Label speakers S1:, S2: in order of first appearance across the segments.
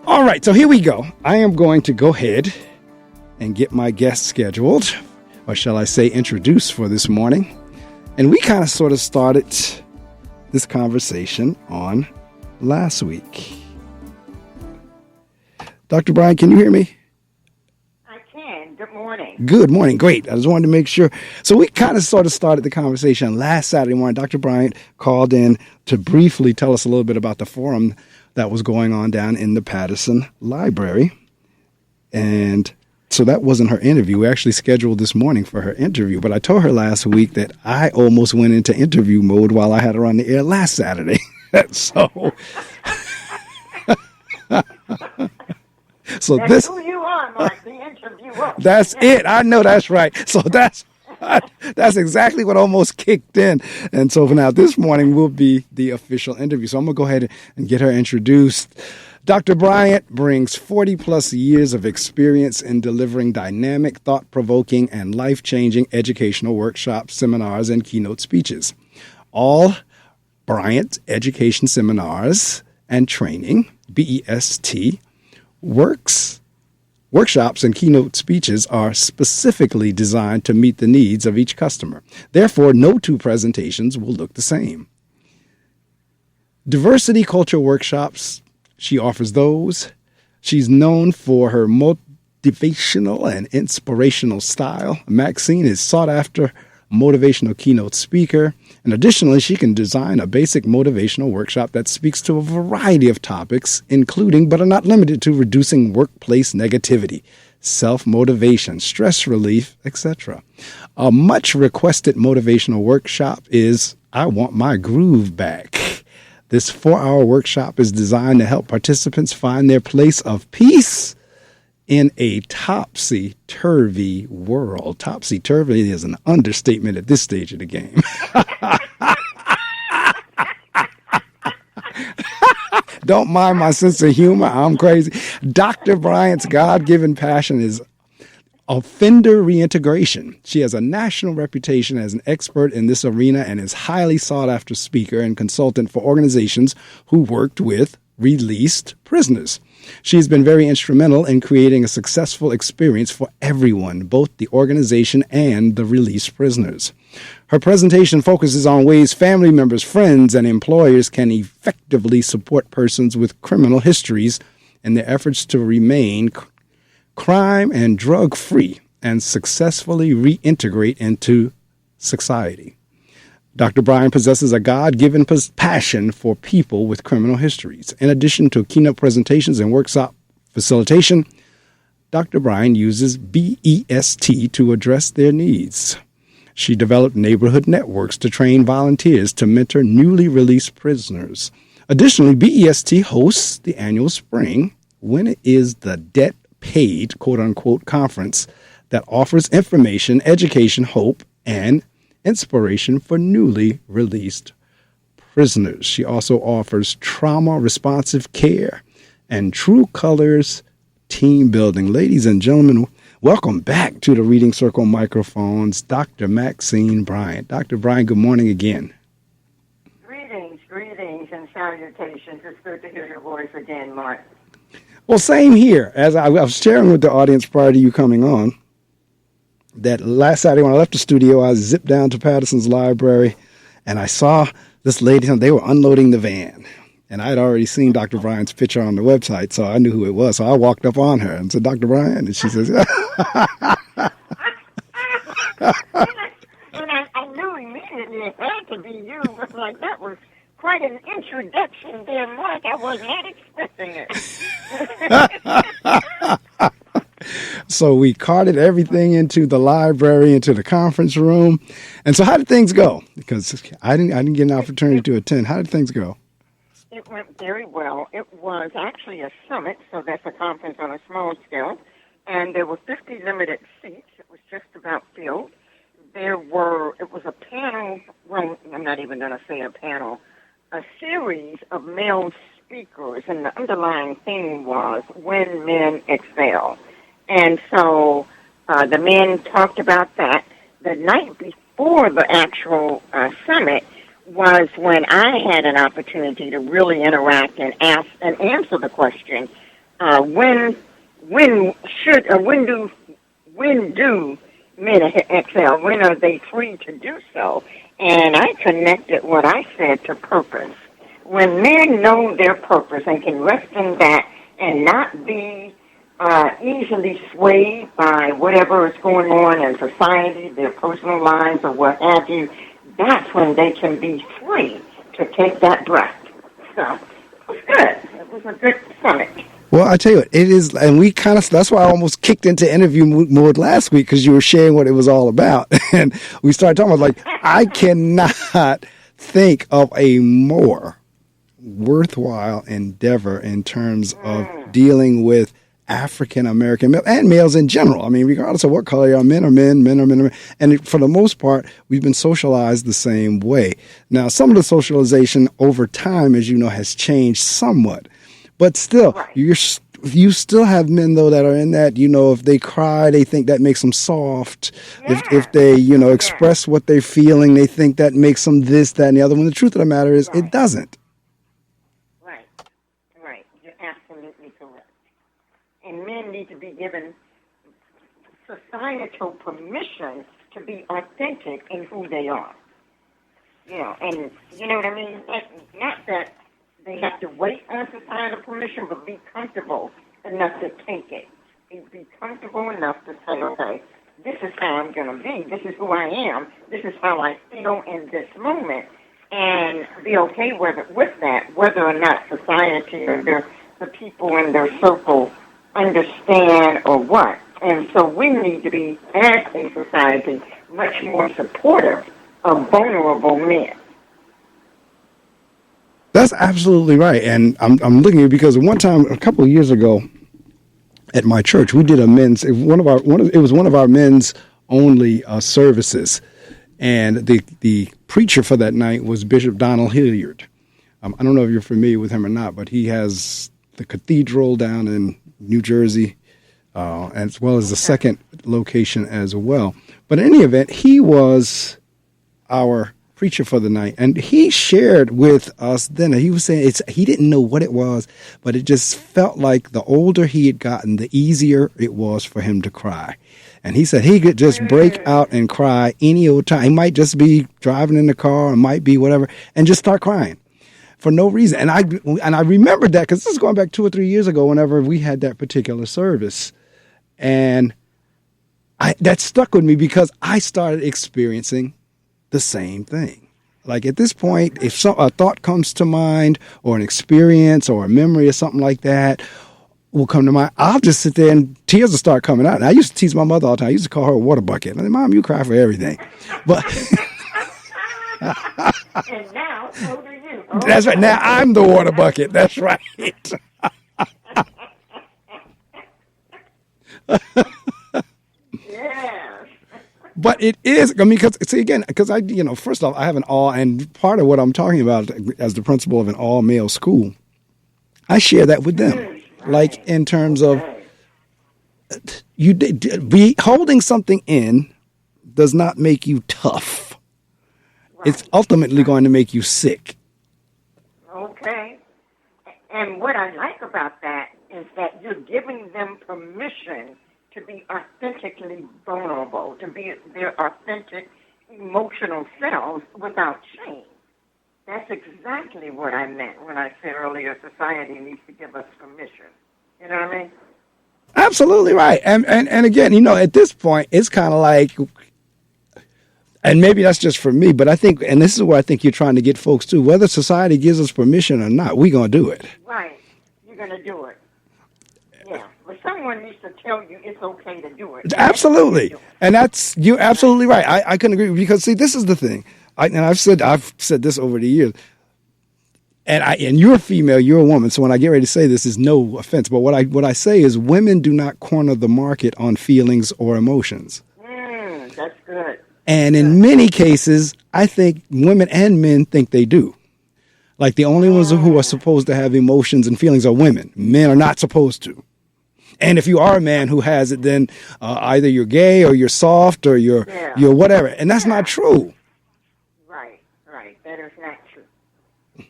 S1: All right, so here we go. I am going to go ahead and get my guest scheduled, or shall I say introduced for this morning. And we kind of sort of started this conversation on last week. Dr. Bryant, can you hear me?
S2: I can. Good morning.
S1: Good morning. Great. I just wanted to make sure. So we kind of sort of started the conversation last Saturday morning. Dr. Bryant called in to briefly tell us a little bit about the forum that was going on down in the Patterson Library. And so that wasn't her interview. We actually scheduled this morning for her interview. But I told her last week that I almost went into interview mode while I had her on the air last Saturday. So
S2: that's this, who you are, Mark, the interviewer.
S1: That's it. I know that's right. So that's exactly what almost kicked in. And so for now, this morning will be the official interview. So I'm going to go ahead and get her introduced. Dr. Bryant brings 40 plus years of experience in delivering dynamic, thought-provoking, and life-changing educational workshops, seminars, and keynote speeches. All Bryant Education Seminars and Training, BEST, workshops and keynote speeches are specifically designed to meet the needs of each customer. Therefore, no two presentations will look the same. Diversity culture workshops, she offers those. She's known for her motivational and inspirational style. Maxine is sought after motivational keynote speaker. And additionally, she can design a basic motivational workshop that speaks to a variety of topics, including but are not limited to reducing workplace negativity, self-motivation, stress relief, etc. A much requested motivational workshop is I Want My Groove Back. This 4-hour workshop is designed to help participants find their place of peace in a topsy-turvy world. Topsy-turvy is an understatement at this stage of the game. Don't mind my sense of humor. I'm crazy. Dr. Bryant's God-given passion is offender reintegration. She has a national reputation as an expert in this arena and is highly sought-after speaker and consultant for organizations who worked with released prisoners. She's been very instrumental in creating a successful experience for everyone, both the organization and the released prisoners. Her presentation focuses on ways family members, friends, and employers can effectively support persons with criminal histories in their efforts to remain crime and drug-free and successfully reintegrate into society. Dr. Bryant possesses a God-given passion for people with criminal histories. In addition to keynote presentations and workshop facilitation, Dr. Bryant uses BEST to address their needs. She developed neighborhood networks to train volunteers to mentor newly released prisoners. Additionally, BEST hosts the annual spring, when it is the debt-paid, quote-unquote, conference that offers information, education, hope, and inspiration for newly released prisoners. She also offers trauma-responsive care and True Colors team building. Ladies and gentlemen, welcome back to the Reading Circle microphones, Dr. Maxine Bryant. Dr. Bryant, good morning again.
S2: Greetings, and salutations. It's good to hear your voice again, Mark.
S1: Well, same here. As I was sharing with the audience prior to you coming on, that last Saturday when I left the studio, I zipped down to Patterson's library, and I saw this lady, they were unloading the van. And I had already seen Dr. Bryant's picture on the website, so I knew who it was. So I walked up on her and said, Dr. Bryant? And she says,
S2: and I knew immediately it had to be you. It was like, that was quite an introduction there, Mark. I was not expecting it.
S1: So we carted everything into the library, into the conference room. And so how did things go? Because I didn't get an opportunity to attend. How did things go?
S2: It went very well. It was actually a summit, so that's a conference on a small scale. And there were 50 limited seats. It was just about filled. It was a panel, well, I'm not even going to say a panel, a series of male speakers, and the underlying theme was When Men Excel. And so the men talked about that. The night before the actual summit was when I had an opportunity to really interact and ask and answer the question, when should when do men exhale? When are they free to do so? And I connected what I said to purpose. When men know their purpose and can rest in that and not be easily swayed by whatever is going on in society, their personal lives, or what have you, that's when they can be free to take that breath. So it was good. It was a good summit.
S1: Well, I tell you what, it is, and that's why I almost kicked into interview mode last week, because you were sharing what it was all about. And we started talking about, like, I cannot think of a more worthwhile endeavor in terms of dealing with African American male and males in general. I mean, regardless of what color you are, men are men, men are men are men. And for the most part, we've been socialized the same way. Now, some of the socialization over time, as you know, has changed somewhat. But still,
S2: Right.
S1: you still have men, though, that are in that, if they cry, they think that makes them soft. If they, express what they're feeling, they think that makes them this, that, and the other. When the truth of the matter is, it doesn't.
S2: Right. Right. You're absolutely correct. And men need to be given societal permission to be authentic in who they are. And you know what I mean? Not that they have to wait on societal permission, but be comfortable enough to take it. Be comfortable enough to say, okay, this is how I'm going to be. This is who I am. This is how I feel in this moment. And be okay with that, whether or not society or the people in their circle understand or what. And so we need to be, as a society, much more supportive of vulnerable men.
S1: That's absolutely right. And I'm looking at it because one time, a couple of years ago, at my church, we did a men's, it was one of our men's only services. And the preacher for that night was Bishop Donald Hilliard. I don't know if you're familiar with him or not, but he has the cathedral down in New Jersey, as well as the second location as well. But in any event, he was our preacher for the night, and he shared with us then. He was saying he didn't know what it was, but it just felt like the older he had gotten, the easier it was for him to cry. And he said he could just break out and cry any old time. He might just be driving in the car, or might be whatever, and just start crying for no reason. And I remembered that because this is going back 2 or 3 years ago, whenever we had that particular service, and that stuck with me because I started experiencing the same thing. Like at this point, if a thought comes to mind, or an experience or a memory or something like that will come to mind, I'll just sit there and tears will start coming out. And I used to tease my mother all the time. I used to call her a water bucket. I said, Mom, you cry for everything. But
S2: and now, so do you. Oh.
S1: That's right. Now I'm the water bucket. That's right.
S2: Yes.
S1: But it is, I mean, because first off, I have an and part of what I'm talking about as the principal of an all-male school, I share that with them. Like in terms of be holding something in does not make you tough. Right. It's ultimately going to make you sick.
S2: Okay. And what I like about that is that you're giving them permission to be authentically vulnerable, to be their authentic emotional selves without shame. That's exactly what I meant when I said earlier society needs to give us permission. You know what I mean?
S1: Absolutely right. And again, at this point, it's kind of like, and maybe that's just for me, but I think, and this is where I think you're trying to get folks to, whether society gives us permission or not, we're going to do it.
S2: Right. You're going to do it. Yeah. But someone needs to tell you it's okay to do it.
S1: Absolutely. And you're absolutely right. I couldn't agree, because see, this is the thing. I've said this over the years. And you're a female, you're a woman. So when I get ready to say this, is no offense, but what I say is women do not corner the market on feelings or emotions.
S2: That's good.
S1: And in many cases, I think women and men think they do. Like the only ones who are supposed to have emotions and feelings are women. Men are not supposed to. And if you are a man who has it, then either you're gay or you're soft or you're whatever. And that's not true.
S2: Right. That is not true.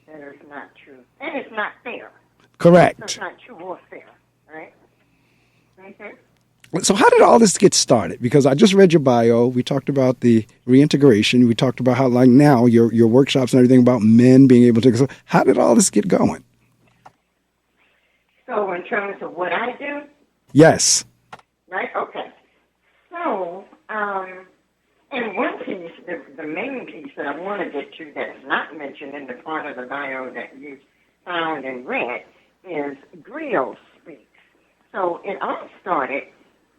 S2: That is not true. And it's not fair.
S1: Correct.
S2: It's not true or fair.
S1: So how did all this get started? Because I just read your bio. We talked about the reintegration. We talked about how, like, now your workshops and everything about men being able to. So how did all this get going?
S2: So in terms of what I do?
S1: Yes.
S2: Right? Okay. So, and one piece, the main piece that I want to get to that is not mentioned in the part of the bio that you found and read is griot speak. So it all started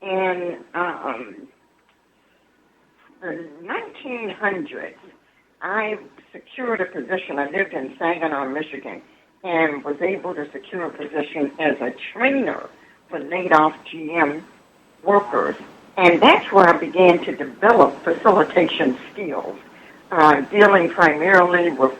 S2: in the 1900s. I secured a position. I lived in Saginaw, Michigan, and was able to secure a position as a trainer for laid-off GM workers. And that's where I began to develop facilitation skills, dealing primarily with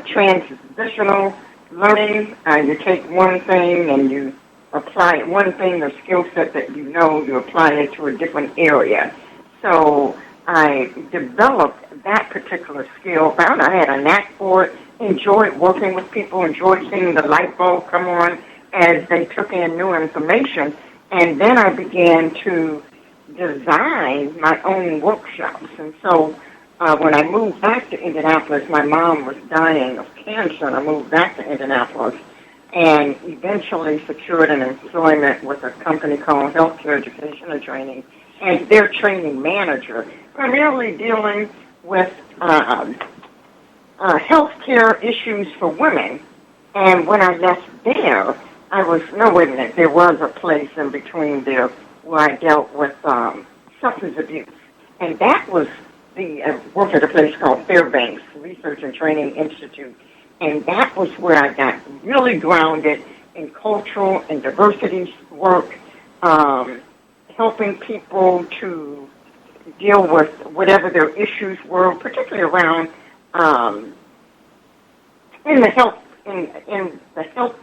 S2: transitional learning. You take one thing and you apply it, one thing, the skill set that you know, you apply it to a different area. So I developed that particular skill, found I had a knack for it, enjoyed working with people, enjoyed seeing the light bulb come on as they took in new information. And then I began to design my own workshops. And so when I moved back to Indianapolis, my mom was dying of cancer, and I moved back to Indianapolis and eventually secured an employment with a company called Healthcare Education and Training as their training manager, primarily dealing with healthcare issues for women. And when I left there, there was a place in between there where I dealt with substance abuse. And that was worked at a place called Fairbanks Research and Training Institute. And that was where I got really grounded in cultural and diversity work, helping people to deal with whatever their issues were, particularly around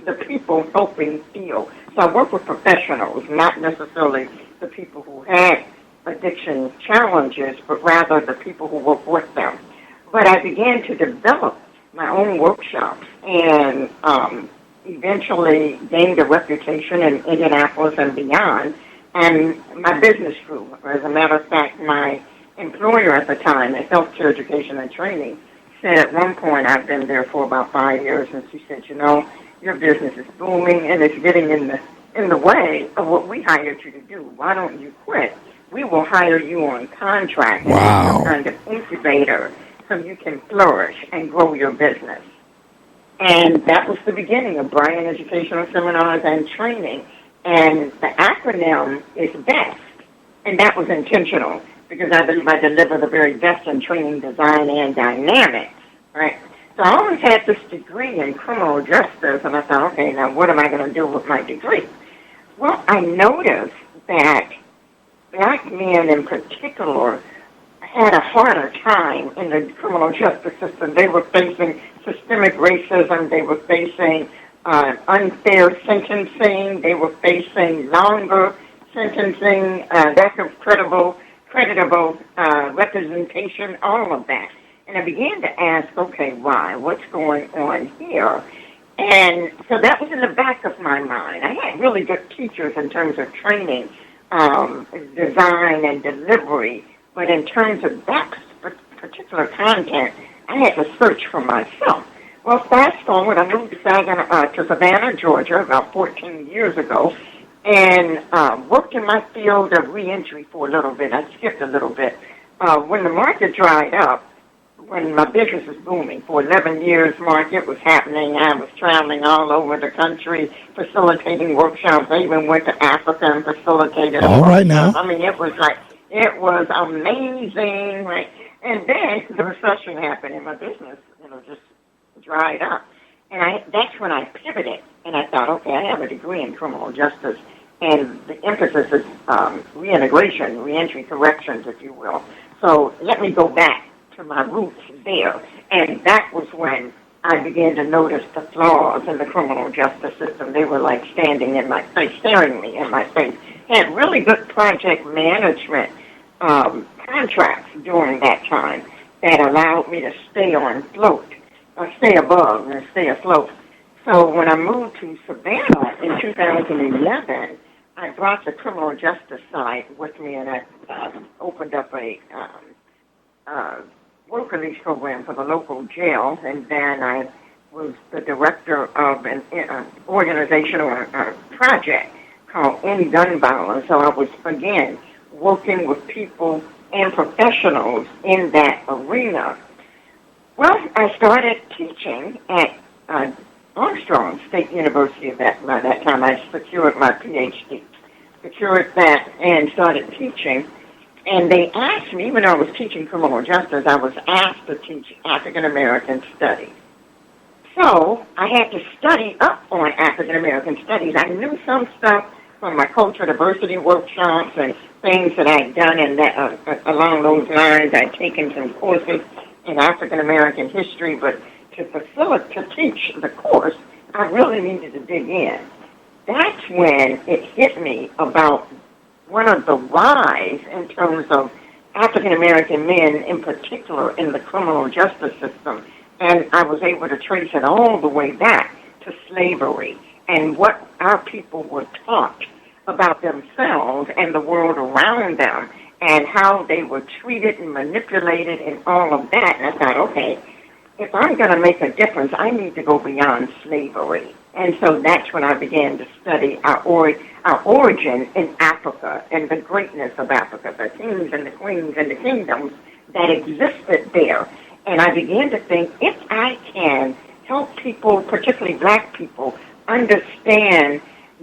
S2: the people helping field. So I work with professionals, not necessarily the people who had addiction challenges, but rather the people who work with them. But I began to develop my own workshops and eventually gained a reputation in Indianapolis and beyond. And my business grew. As a matter of fact, my employer at the time, at Healthcare Education and Training, said at one point, I've been there for about 5 years, and she said, your business is booming and it's getting in the way of what we hired you to do. Why don't you quit? We will hire you on contract.
S1: Wow.
S2: Some kind of incubator so you can flourish and grow your business. And that was the beginning of Bryant Educational Seminars and Training. And the acronym is BEST. And that was intentional because I believe I deliver the very best in training, design, and dynamics, right? So I always had this degree in criminal justice, and I thought, okay, now what am I going to do with my degree? Well, I noticed that black men in particular had a harder time in the criminal justice system. They were facing systemic racism. They were facing unfair sentencing. They were facing longer sentencing, lack of creditable representation, all of that. And I began to ask, okay, why? What's going on here? And so that was in the back of my mind. I had really good teachers in terms of training, design, and delivery. But in terms of that particular content, I had to search for myself. Well, fast forward, I moved to Savannah, Georgia, about 14 years ago, and worked in my field of reentry for a little bit. I skipped a little bit. When the market dried up, when my business was booming, for 11 years, market was happening. I was traveling all over the country, facilitating workshops. I even went to Africa and facilitated.
S1: All right now.
S2: I mean, it was amazing, right? And then the recession happened, and my business, just dried up. And that's when I pivoted, and I thought, okay, I have a degree in criminal justice, and the emphasis is reintegration, reentry corrections, if you will. So let me go back to my roots there. And that was when I began to notice the flaws in the criminal justice system. They were like standing in my face, staring me in my face. Had really good project management contracts during that time that allowed me to stay stay above and stay afloat. So when I moved to Savannah in 2011, I brought the criminal justice side with me, and I opened up a work release program for the local jail, and then I was the director of an organization or a project called End Gun Violence. So I was, again, working with people and professionals in that arena. Well, I started teaching at Armstrong State University by that time. I secured my PhD, secured that, and started teaching. And they asked me, even though I was teaching criminal justice, I was asked to teach African American studies. So I had to study up on African American studies. I knew some stuff from my cultural diversity workshops and things that I'd done in that, along those lines. I'd taken some courses in African American history, but to teach the course, I really needed to dig in. That's when it hit me about one of the rise in terms of African American men in particular in the criminal justice system. And I was able to trace it all the way back to slavery and what our people were taught about themselves and the world around them and how they were treated and manipulated and all of that. And I thought, okay, if I'm going to make a difference, I need to go beyond slavery. And so that's when I began to study our origin in Africa and the greatness of Africa, the kings and the queens and the kingdoms that existed there. And I began to think, if I can help people, particularly black people, understand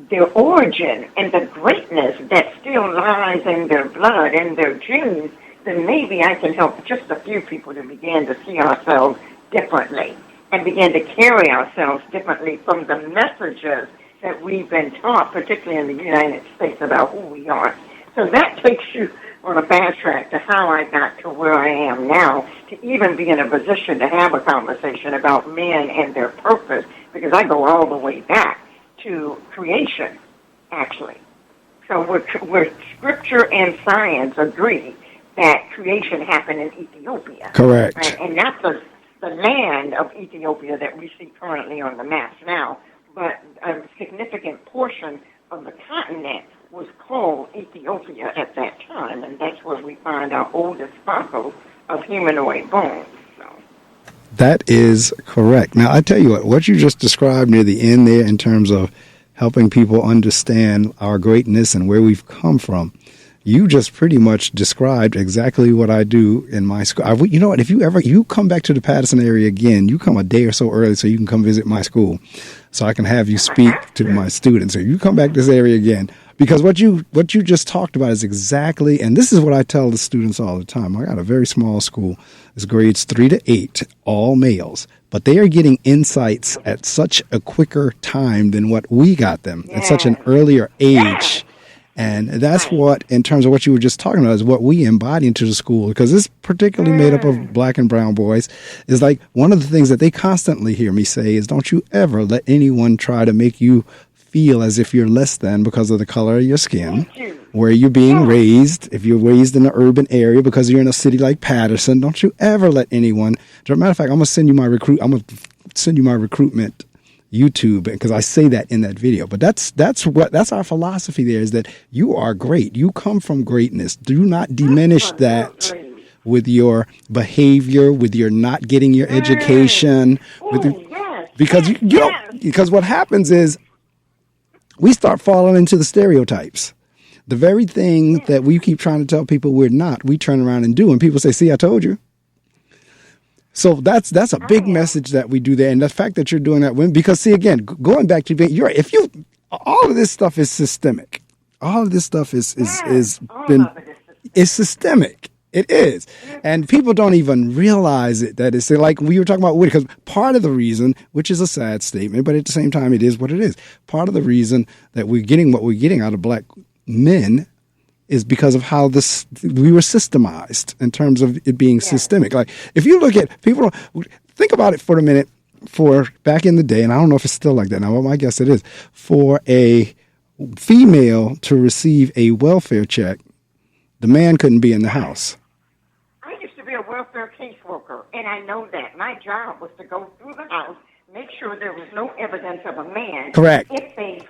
S2: their origin and the greatness that still lies in their blood and their genes, then maybe I can help just a few people to begin to see ourselves differently and begin to carry ourselves differently from the messages that we've been taught, particularly in the United States, about who we are. So that takes you on a fast track to how I got to where I am now, to even be in a position to have a conversation about men and their purpose, because I go all the way back to creation, actually. So where scripture and science agree that creation happened in Ethiopia.
S1: Correct.
S2: Right? And that's the land of Ethiopia that we see currently on the maps now. But a significant portion of the continent was called Ethiopia at that time, and that's where we find our oldest fossils of humanoid bones. So.
S1: That is correct. Now, I tell you what you just described near the end there in terms of helping people understand our greatness and where we've come from, you just pretty much described exactly what I do in my school. You know what? If you come back to the Patterson area again, you come a day or so early so you can come visit my school so I can have you speak to my students. So you come back to this area again, because what you just talked about is exactly, and this is what I tell the students all the time. I got a very small school. It's grades 3 to 8, all males. But they are getting insights at such a quicker time than what we got them at such an earlier age. And that's what, in terms of what you were just talking about, is what we embody into the school, because it's particularly made up of black and brown boys. Is like one of the things that they constantly hear me say is, don't you ever let anyone try to make you feel as if you're less than because of the color of your skin, where you're being raised. If you're raised in an urban area because you're in a city like Patterson, don't you ever let anyone. As a matter of fact, I'm gonna send you my recruitment YouTube, because I say that in that video. But that's our philosophy there, is that you are great. You come from greatness. Do not diminish that with your behavior, with your not getting your education, because what happens is we start falling into the stereotypes. The very thing that we keep trying to tell people we're not, we turn around and do, and people say, "See, I told you." So that's a big message that we do there, and the fact that you're doing that, because see, again, going back to all of this stuff is systemic. All of this stuff is systemic. It is, and people don't even realize it. That it's like we were talking about, because part of the reason, which is a sad statement, but at the same time, it is what it is. Part of the reason that we're getting what we're getting out of black men is because of how we were systemized in terms of it being systemic. Like, if you look at people, think about it for a minute. For back in the day, and I don't know if it's still like that now, well, I guess it is, for a female to receive a welfare check, the man couldn't be in the house.
S2: I used to be a welfare caseworker, and I know that. My job was to go through the house, make sure there was no evidence of a man.
S1: Correct.
S2: If they,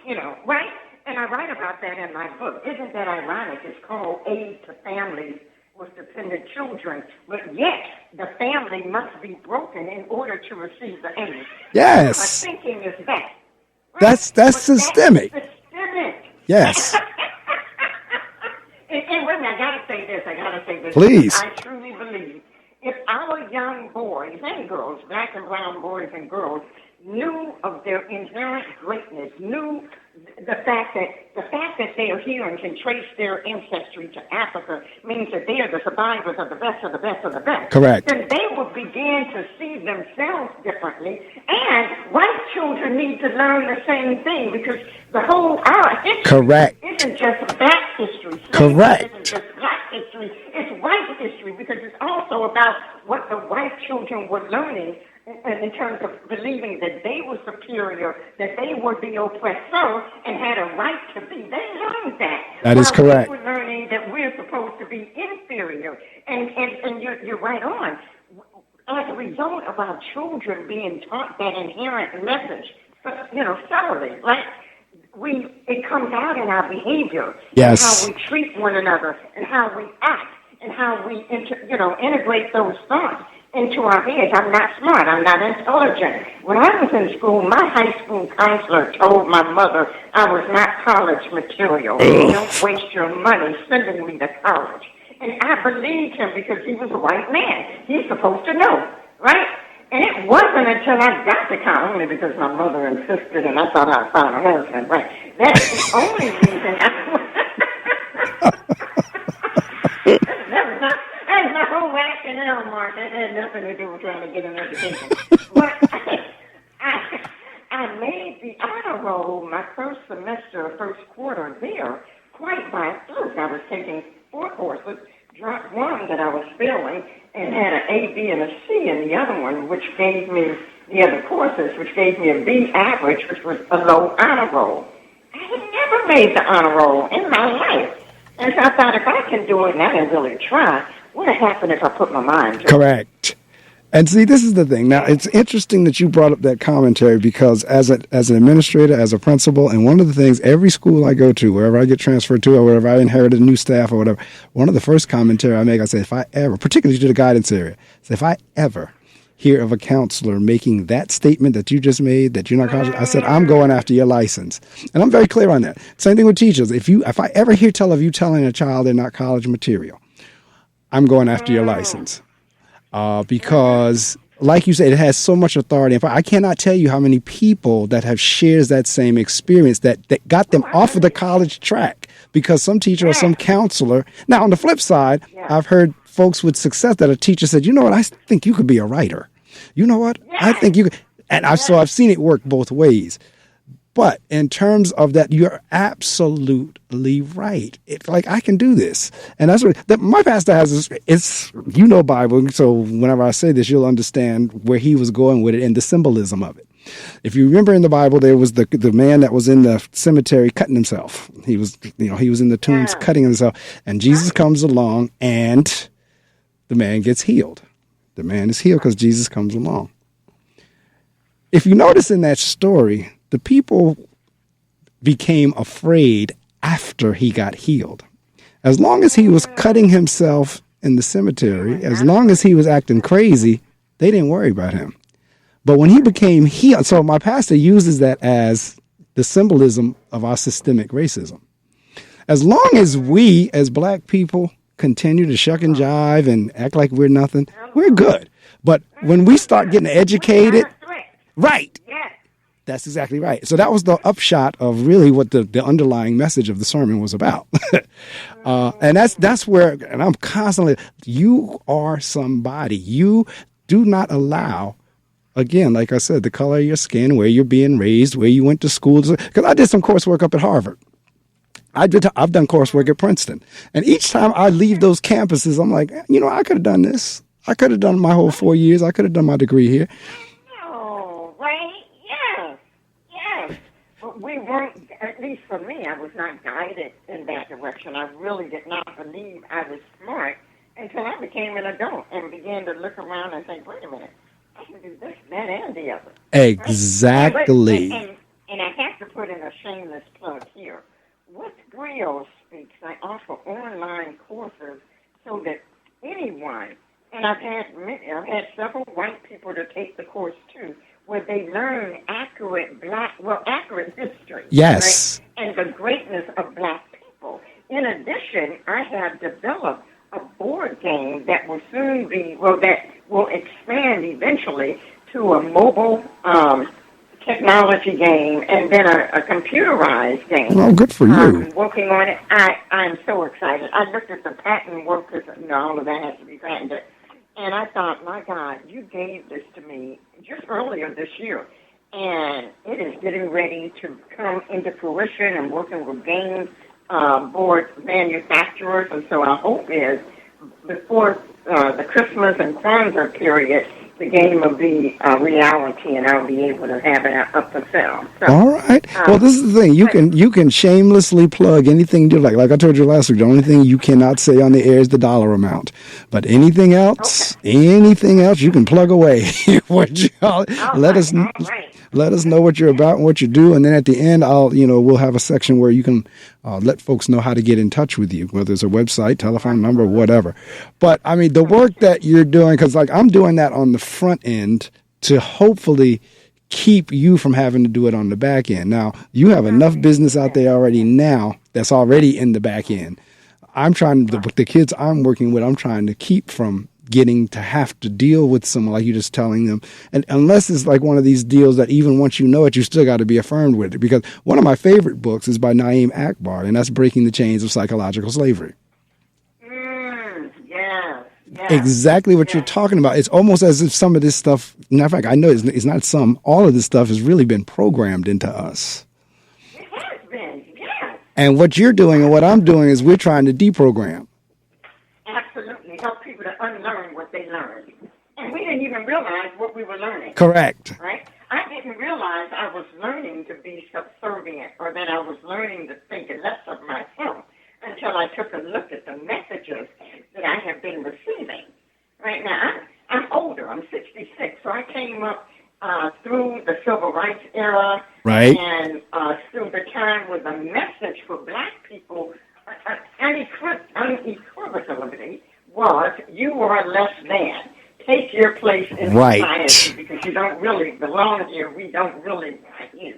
S2: right? And I write about about that in my book. Isn't that ironic? It's called Aid to Families with Dependent Children, but yet the family must be broken in order to receive the aid.
S1: Yes.
S2: My thinking is that.
S1: Right? That's systemic.
S2: That's systemic.
S1: Yes.
S2: And wait a minute, I gotta say this.
S1: Please.
S2: I truly believe if our young boys and girls, black and brown boys and girls, knew of their inherent greatness, knew the fact that they are here and can trace their ancestry to Africa means that they are the survivors of the best of the best of the best.
S1: Correct.
S2: Then they will begin to see themselves differently. And white children need to learn the same thing because our history
S1: Correct.
S2: isn't just black history.
S1: Correct.
S2: It isn't just black history. It's white history because it's also about what the white children were learning in terms of believing that they were superior, that they were the oppressor, and had a right to be. They learned that.
S1: That is correct.
S2: We were learning that we're supposed to be inferior. And you're right on. As a result of our children being taught that inherent message, thoroughly, right? It comes out in our behavior,
S1: yes,
S2: and how we treat one another, and how we act, and how we integrate those thoughts into our heads. I'm not smart. I'm not intelligent. When I was in school, my high school counselor told my mother I was not college material. Don't waste your money sending me to college. And I believed him because he was a white man. He's supposed to know, right? And it wasn't until I got to college, only because my mother insisted and I thought I'd found a husband, right? That's the only reason That's my whole rationale, Mark. That had nothing to do with trying to get an education. But I made the honor roll my first semester, first quarter there, quite by fluke. I was taking 4 courses, dropped one that I was failing, and had an A, B, and a C in the other one, which gave me the other courses, which gave me a B average, which was a low honor roll. I had never made the honor roll in my life. And so I thought, if I can do it, and I didn't really try, what would happen if I put my mind to it?
S1: Correct. And see, this is the thing. Now, it's interesting that you brought up that commentary because as an administrator, as a principal, and one of the things, every school I go to, wherever I get transferred to or wherever I inherited a new staff or whatever, one of the first commentary I make, I say, if I ever, particularly to the guidance area, say, if I ever hear of a counselor making that statement that you just made, that you're not college, I said, I'm going after your license. And I'm very clear on that. Same thing with teachers. If I ever hear tell of you telling a child they're not college material, I'm going after your license. Because, like you said, it has so much authority. In fact, I cannot tell you how many people that have shared that same experience that got them off of the college track because some teacher or some counselor. Now, on the flip side, I've heard folks with success that a teacher said, you know what, I think you could be a writer. You know what, I think you could. And I've seen it work both ways. But in terms of that, you're absolutely right. It's like, I can do this. And that's what my pastor has. It's Bible. So whenever I say this, you'll understand where he was going with it and the symbolism of it. If you remember in the Bible, there was the man that was in the cemetery cutting himself. He was in the tombs cutting himself. And Jesus comes along and the man gets healed. The man is healed because Jesus comes along. If you notice in that story, the people became afraid after he got healed. As long as he was cutting himself in the cemetery, as long as he was acting crazy, they didn't worry about him. But when he became healed, so my pastor uses that as the symbolism of our systemic racism. As long as we, as black people, continue to shuck and jive and act like we're nothing, we're good. But when we start getting educated, right. That's exactly right. So that was the upshot of really what the underlying message of the sermon was about. And that's where, and I'm constantly, you are somebody. You do not allow, again, like I said, the color of your skin, where you're being raised, where you went to school. Because I did some coursework up at Harvard. I've done coursework at Princeton. And each time I leave those campuses, I'm like, I could have done this. I could have done my whole 4 years. I could have done my degree here.
S2: We weren't, at least for me, I was not guided in that direction. I really did not believe I was smart until I became an adult and began to look around and think, wait a minute, I can do this, that, and the other.
S1: Exactly.
S2: Right? And I have to put in a shameless plug here. with Braille Speaks, I offer online courses so that anyone, and I've had several white people to take the course too, where they learn accurate history,
S1: Yes.
S2: right, and the greatness of black people. In addition, I have developed a board game that will soon that will expand eventually to a mobile technology game and then a computerized game.
S1: Well, good for you.
S2: I'm working on it. I'm so excited. I looked at the patent work because all of that has to be patented. And I thought, my God, you gave this to me just earlier this year. And it is getting ready to come into fruition and working with game board manufacturers. And so our hope is before the Christmas and Kwanzaa period, the game will be a reality, and I'll be able to have it up for sale. So,
S1: all right. Well, this is the thing. You can shamelessly plug anything you like. Like I told you last week, the only thing you cannot say on the air is the dollar amount. But anything else, you can plug away. Let us know what you're about and what you do, and then at the end, we'll have a section where you can let folks know how to get in touch with you, whether it's a website, telephone number, whatever. But I mean, the work that you're doing, because like I'm doing that on the front end to hopefully keep you from having to do it on the back end. Now, you have enough business out there already now that's already in the back end. I'm trying the kids I'm working with, I'm trying to keep from getting to have to deal with someone like you just telling them. And unless it's like one of these deals that even once you know it, you still got to be affirmed with it. Because one of my favorite books is by Naeem Akbar, and that's Breaking the Chains of Psychological Slavery.
S2: Yeah.
S1: Exactly what you're talking about. It's almost as if some of this stuff, matter of fact, I know it's not some, all of this stuff has really been programmed into us.
S2: It has been, yeah.
S1: And what you're doing and what I'm doing is we're trying to deprogram.
S2: Absolutely. Help people to unlearn what they learned. And we didn't even realize what we were learning.
S1: Correct.
S2: Right? I didn't realize I was learning to be subservient or that I was learning to think less of myself until I took a look at the messages that I have been receiving. Right now, I'm older. I'm 66, so I came up through the civil rights era,
S1: right,
S2: and through the time where the message for black people unequivocally was, you are less than. Take your place in society because you don't really belong here. We don't really want you.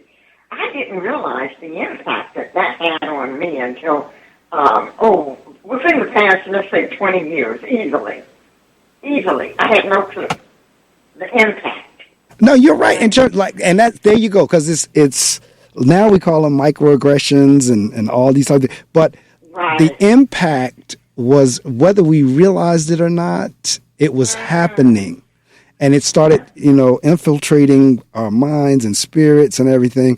S2: I didn't realize the impact that had on me until, within the past, let's say 20 years, easily. I had no clue. The impact.
S1: No, you're right. And there you go, because it's now we call them microaggressions and all these other, but the impact was, whether we realized it or not, it was happening. And it started, infiltrating our minds and spirits and everything.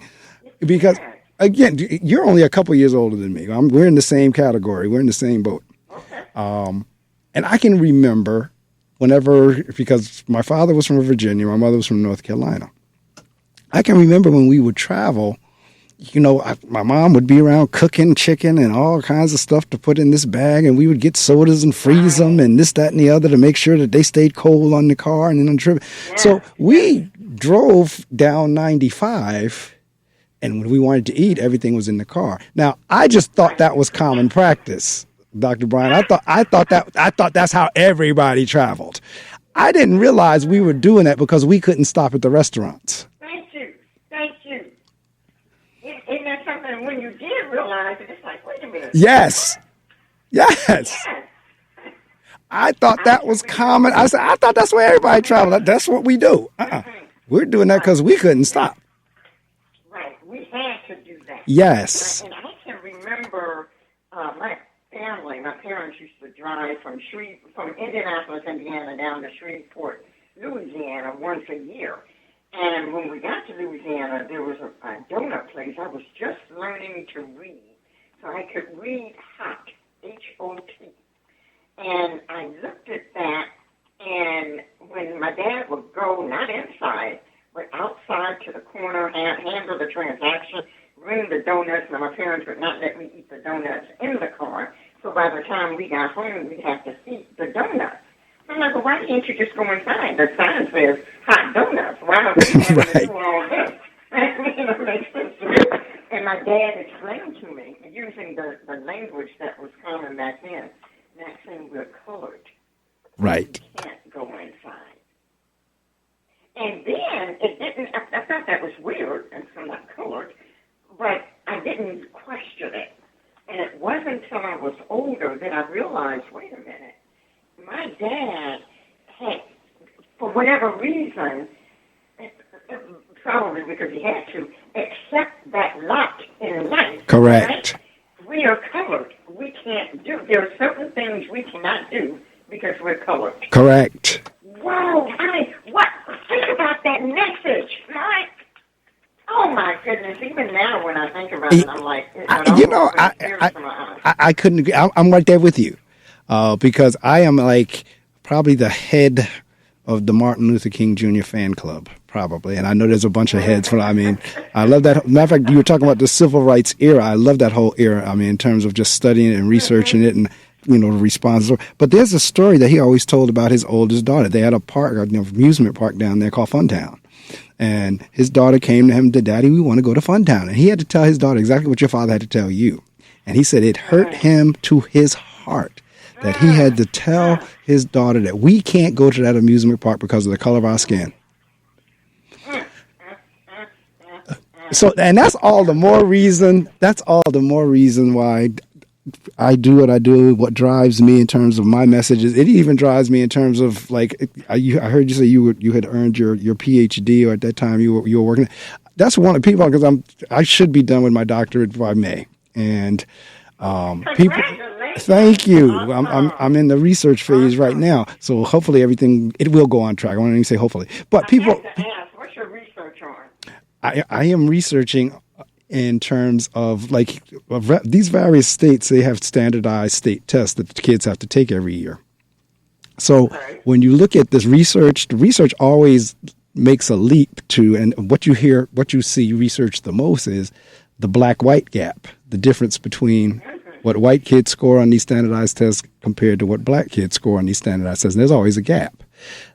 S1: Because, again, you're only a couple years older than me. We're in the same category. We're in the same boat. And I can remember because my father was from Virginia, my mother was from North Carolina. I can remember when we would travel, my mom would be around cooking chicken and all kinds of stuff to put in this bag, and we would get sodas and freeze them and this, that, and the other to make sure that they stayed cold on the car and then on the trip. Yeah. So we drove down 95, and when we wanted to eat, everything was in the car. Now, I just thought that was common practice, Dr. Bryant. I thought that's how everybody traveled. I didn't realize we were doing that because we couldn't stop at the restaurants.
S2: Thank you. Isn't that something when you did realize it, it's like, wait a minute.
S1: Yes. I thought that was common. I thought that's where everybody traveled. That's what we do. We're doing that because we couldn't stop.
S2: Right. We had to do that.
S1: Yes.
S2: Right? And I can remember my family, my parents used to drive from Indianapolis, Indiana, down to Shreveport, Louisiana once a year. And when we got to Louisiana, there was a donut place. I was just learning to read. So I could read hot, H-O-T. And I looked at that, and when my dad would go, not inside, but outside to the corner, handle the transaction, ring the donuts. Now, my parents would not let me eat the donuts in the car. So by the time we got home, we'd have to eat the donuts. I'm like, well, why can't you just go inside? The sign says hot donuts. Why don't we have to do all this? It makes sense to me. And And my dad explained to me, using the language that was common back then, Maxine, we're colored.
S1: Right.
S2: You can't go inside. And then it didn't, I thought that was weird, and so I'm not colored, but I didn't question it. And it wasn't until I was older that I realized, wait a minute, my dad had, for whatever reason, probably because he had to, accept that lot in life.
S1: Correct.
S2: Right? We are colored. We can't do, there are certain things we cannot do because we're colored.
S1: Correct.
S2: Wow, think about that message, right? Oh my goodness! Even now, when I think about it, I'm like,
S1: I couldn't agree. I'm right there with you, because I am like probably the head of the Martin Luther King Jr. fan club, probably, and I know there's a bunch of heads. I mean, I love that. Matter of fact, you were talking about the civil rights era. I love that whole era. I mean, in terms of just studying it and researching it and. The responses. But there's a story that he always told about his oldest daughter. They had a park, an amusement park down there called Funtown. And his daughter came to him, Daddy, we want to go to Funtown. And he had to tell his daughter exactly what your father had to tell you. And he said it hurt him to his heart that he had to tell his daughter that we can't go to that amusement park because of the color of our skin. So, and that's all the more reason why I do what I do, what drives me in terms of my messages. It even drives me in terms of, like, I heard you say you had earned your PhD, or at that time you were working. That's one of the people, because I should be done with my doctorate by May. And people, thank you. I'm in the research phase right now, so hopefully it will go on track. I want to say hopefully, but people.
S2: I have to ask, what's your research on?
S1: I am researching in terms of, like, these various states, they have standardized state tests that the kids have to take every year. So when you look at this research, the research always makes a leap to, and what you see research the most is the black-white gap, the difference between what white kids score on these standardized tests compared to what black kids score on these standardized tests. And there's always a gap.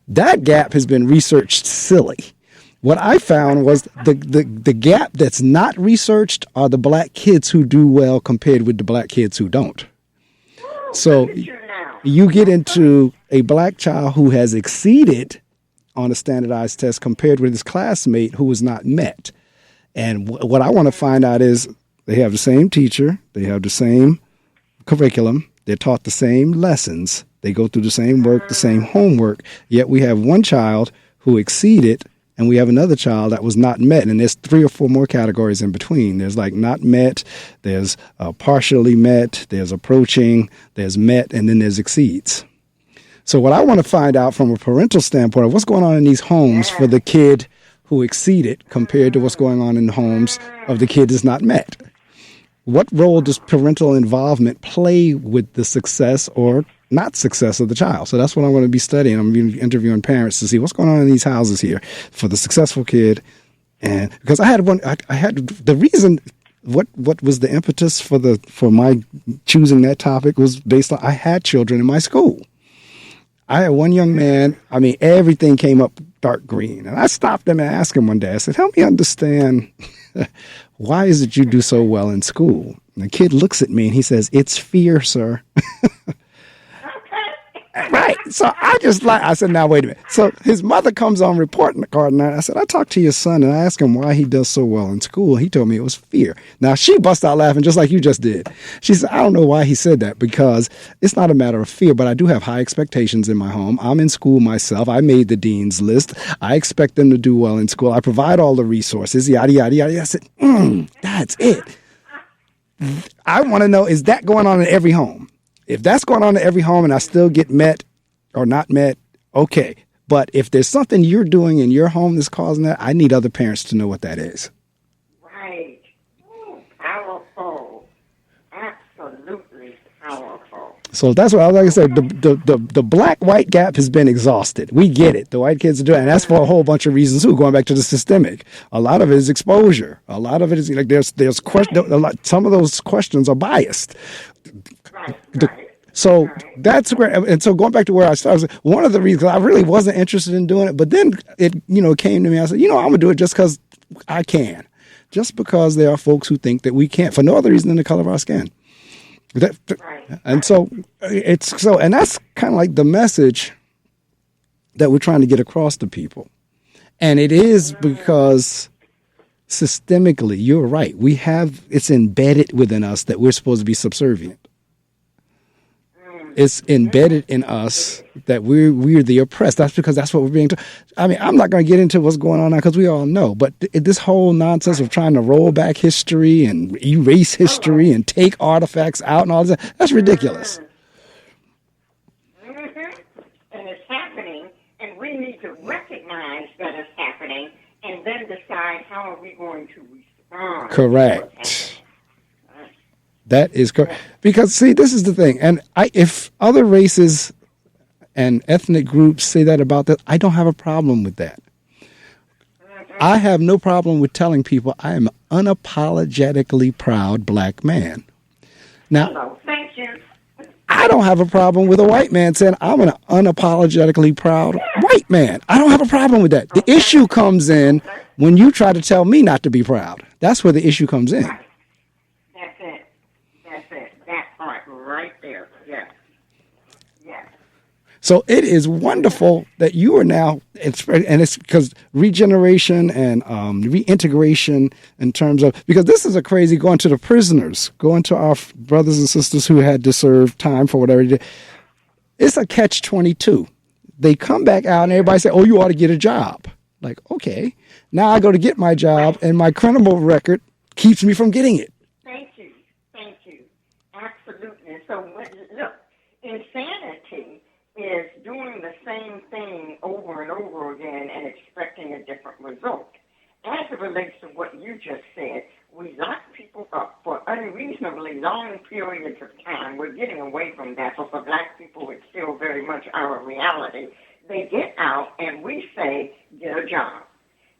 S1: That gap has been researched silly. What I found was the gap that's not researched are the black kids who do well compared with the black kids who don't. So you get into a black child who has exceeded on a standardized test compared with his classmate who was not met. And what I want to find out is they have the same teacher, they have the same curriculum, they're taught the same lessons, they go through the same work, the same homework, yet we have one child who exceeded and we have another child that was not met. And there's 3 or 4 more categories in between. There's like not met, there's partially met, there's approaching, there's met, and then there's exceeds. So what I want to find out from a parental standpoint of what's going on in these homes for the kid who exceeded compared to what's going on in the homes of the kid that's not met. What role does parental involvement play with the success or not success of the child? So that's what I'm going to be studying. I'm going to be interviewing parents to see what's going on in these houses here for the successful kid. And because I had the reason, what was the impetus for my choosing that topic was based on, I had children in my school. I had one young man, I mean, everything came up dark green. And I stopped him and asked him one day, I said, help me understand, why is it you do so well in school? And the kid looks at me and he says, it's fear, sir. Right. So I said, now, wait a minute. So his mother comes on reporting the card, and I said, I talked to your son, and I asked him why he does so well in school. He told me it was fear. Now, she bust out laughing just like you just did. She said, I don't know why he said that, because it's not a matter of fear, but I do have high expectations in my home. I'm in school myself. I made the dean's list. I expect them to do well in school. I provide all the resources, yada, yada, yada. I said, that's it. I want to know, is that going on in every home? If that's going on in every home and I still get met or not met, okay. But if there's something you're doing in your home that's causing that, I need other parents to know what that is.
S2: Right. Ooh, powerful. Absolutely powerful.
S1: So that's what I was like I said, the black-white gap has been exhausted. We get it. The white kids are doing it. And that's for a whole bunch of reasons too, going back to the systemic. A lot of it is exposure. A lot of it is like there's question. Some of those questions are biased. So that's where, and so going back to where I started, one of the reasons I really wasn't interested in doing it, but then it came to me. I said, I'm gonna do it just because I can. just because there are folks who think that we can't for no other reason than the color of our skin. And so and that's kind of like the message that we're trying to get across to people. And it is because systemically, you're right. It's embedded within us that we're supposed to be subservient. It's embedded in us that we're the oppressed. That's because that's what we're being told. I mean, I'm not going to get into what's going on now because we all know. But this whole nonsense of trying to roll back history and erase history and take artifacts out and all that, that's ridiculous.
S2: And it's happening, and we need to recognize that it's happening and then decide how are we going to respond.
S1: Correct. That is correct. Because, see, this is the thing. And if other races and ethnic groups say that about that, I don't have a problem with that. I have no problem with telling people I am an unapologetically proud black man. Now,
S2: thank you.
S1: I don't have a problem with a white man saying I'm an unapologetically proud white man. I don't have a problem with that. The issue comes in when you try to tell me not to be proud. That's where the issue comes in.
S2: Right there, yes.
S1: So it is wonderful that you are now, and it's because regeneration and reintegration in terms of, because this is a crazy going to the prisoners, going to our brothers and sisters who had to serve time for whatever they did. It's a catch-22. They come back out and everybody say, oh, you ought to get a job. Like, okay, now I go to get my job and my criminal record keeps me from getting it.
S2: Absolutely. So, look, insanity is doing the same thing over and over again and expecting a different result. As it relates to what you just said, we lock people up for unreasonably long periods of time. We're getting away from that, but for black people, it's still very much our reality. They get out and we say, get a job,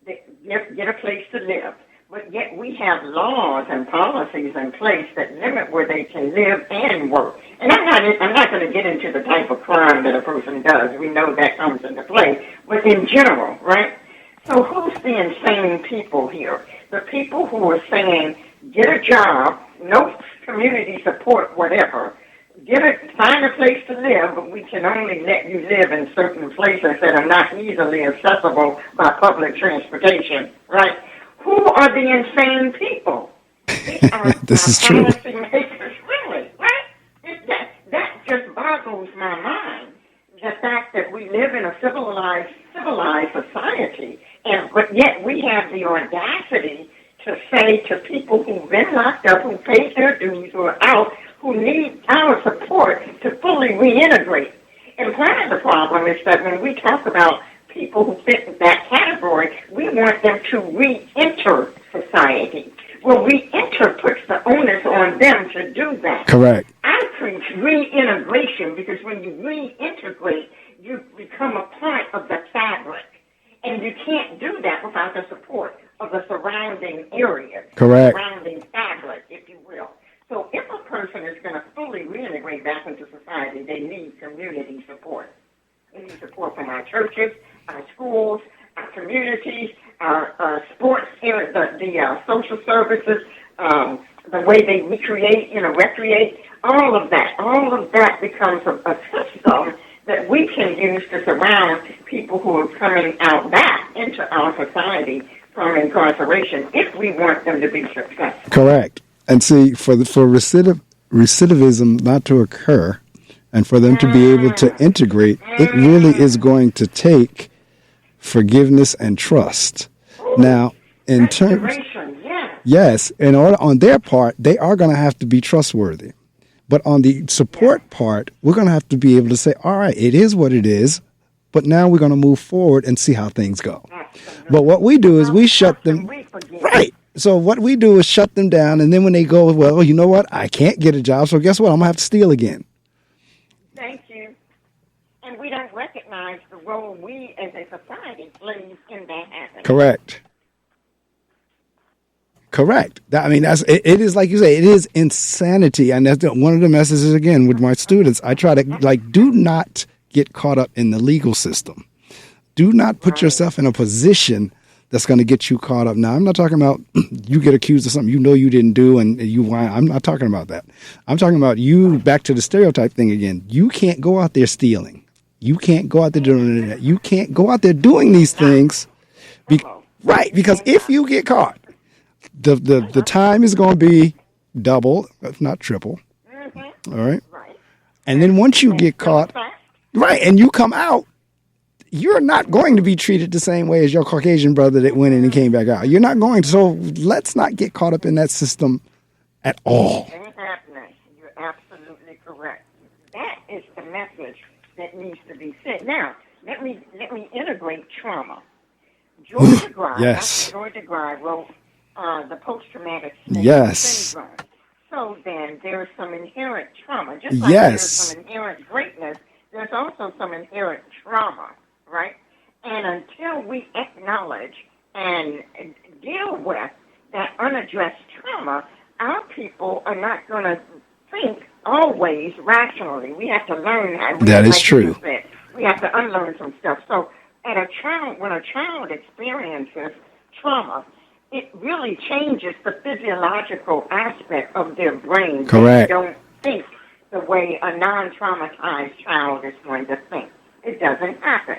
S2: get a place to live. But yet we have laws and policies in place that limit where they can live and work. And I'm not going to get into the type of crime that a person does. We know that comes into play. But in general, right? So who's the insane people here? The people who are saying, get a job, no community support, whatever. Find a place to live, but we can only let you live in certain places that are not easily accessible by public transportation, right? Who are the insane people?
S1: This is true.
S2: Really, right? That just boggles my mind. The fact that we live in a civilized society, but yet we have the audacity to say to people who've been locked up, who paid their dues, who are out, who need our support to fully reintegrate. And part of the problem is that when we talk about people who fit in that category, we want them to re-enter society. Well, re-enter puts the onus on them to do that.
S1: Correct.
S2: I preach reintegration because when you reintegrate, you become a part of the fabric. And you can't do that without the support of the surrounding area.
S1: Correct.
S2: Surrounding fabric, if you will. So if a person is going to fully reintegrate back into society, they need community support. They need support from our churches, our schools, our communities, our sports, the social services, the way they recreate, recreate, all of that becomes a system that we can use to surround people who are coming out back into our society from incarceration if we want them to be successful.
S1: Correct. And see, for recidivism not to occur and for them to be able to integrate, it really is going to take forgiveness and trust. Now, in terms, yes, in order on their part, they are going to have to be trustworthy. But on the support part, we're going to have to be able to say, all right, it is what it is, but now we're going to move forward and see how things go. But what we do is we shut them, right. So what we do is shut them down, and then when they go, well, you know what, I can't get a job, so guess what, I'm going to have to steal again.
S2: Thank you. And we don't recognize the role we as a society plays in that happening.
S1: Correct. I mean, it is like you say, it is insanity. And that's one of the messages, again, with my students. I try to, do not get caught up in the legal system. Do not put yourself in a position that's going to get you caught up. Now, I'm not talking about you get accused of something you know you didn't do and you whine. I'm not talking about that. I'm talking about you, back to the stereotype thing again. You can't go out there stealing. You can't go out there doing that. You can't go out there doing these things. Right, because if you get caught, the time is going to be double, if not triple. All right? And then once you get caught, right, and you come out, you're not going to be treated the same way as your Caucasian brother that went in and came back out. You're not going to. So let's not get caught up in that system at all.
S2: Ain't happening. You're absolutely correct. That is the message that needs to be said. Now, let me integrate trauma. Georgia Gry wrote the post-traumatic syndrome. So then there's some inherent trauma. Just like there's some inherent greatness, there's also some inherent trauma, right? And until we acknowledge and deal with that unaddressed trauma, our people are not going to think always rationally. We have to learn how.
S1: That is true.
S2: We have to unlearn some stuff. So when a child experiences trauma, it really changes the physiological aspect of their brain.
S1: Correct.
S2: They don't think the way a non-traumatized child is going to think. It doesn't happen.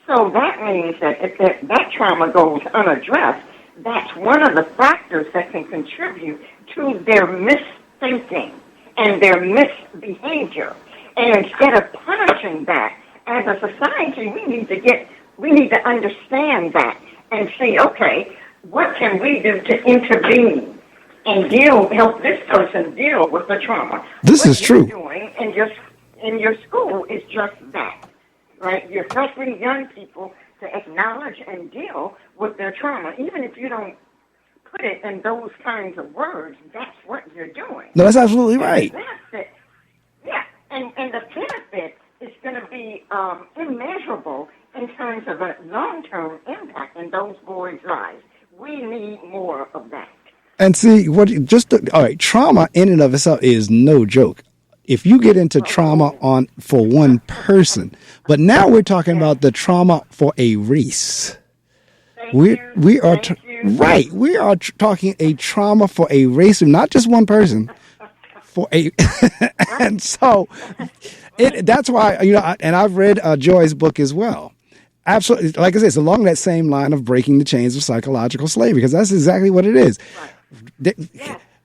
S2: So that means that if that trauma goes unaddressed, that's one of the factors that can contribute to their misthinking and their misbehavior. And instead of punishing that, as a society, we need to understand that and see, okay, what can we do to intervene and help this person deal with the trauma?
S1: This is true.
S2: What you're doing in your school is just that, right? You're helping young people to acknowledge and deal with their trauma. Even if you don't put it in those kinds of words, that's what you're doing.
S1: No, that's absolutely right.
S2: Yeah, and the benefit is going to be immeasurable in terms of a long-term impact in those boys' lives. We need more of that.
S1: And see, all right, trauma in and of itself is no joke. If you get into trauma for one person, but now we're talking about the trauma for a race. We are talking a trauma for a race, not just one person. And so that's why, and I've read Joy's book as well. Absolutely. Like I said, it's along that same line of breaking the chains of psychological slavery, because that's exactly what it is. Right.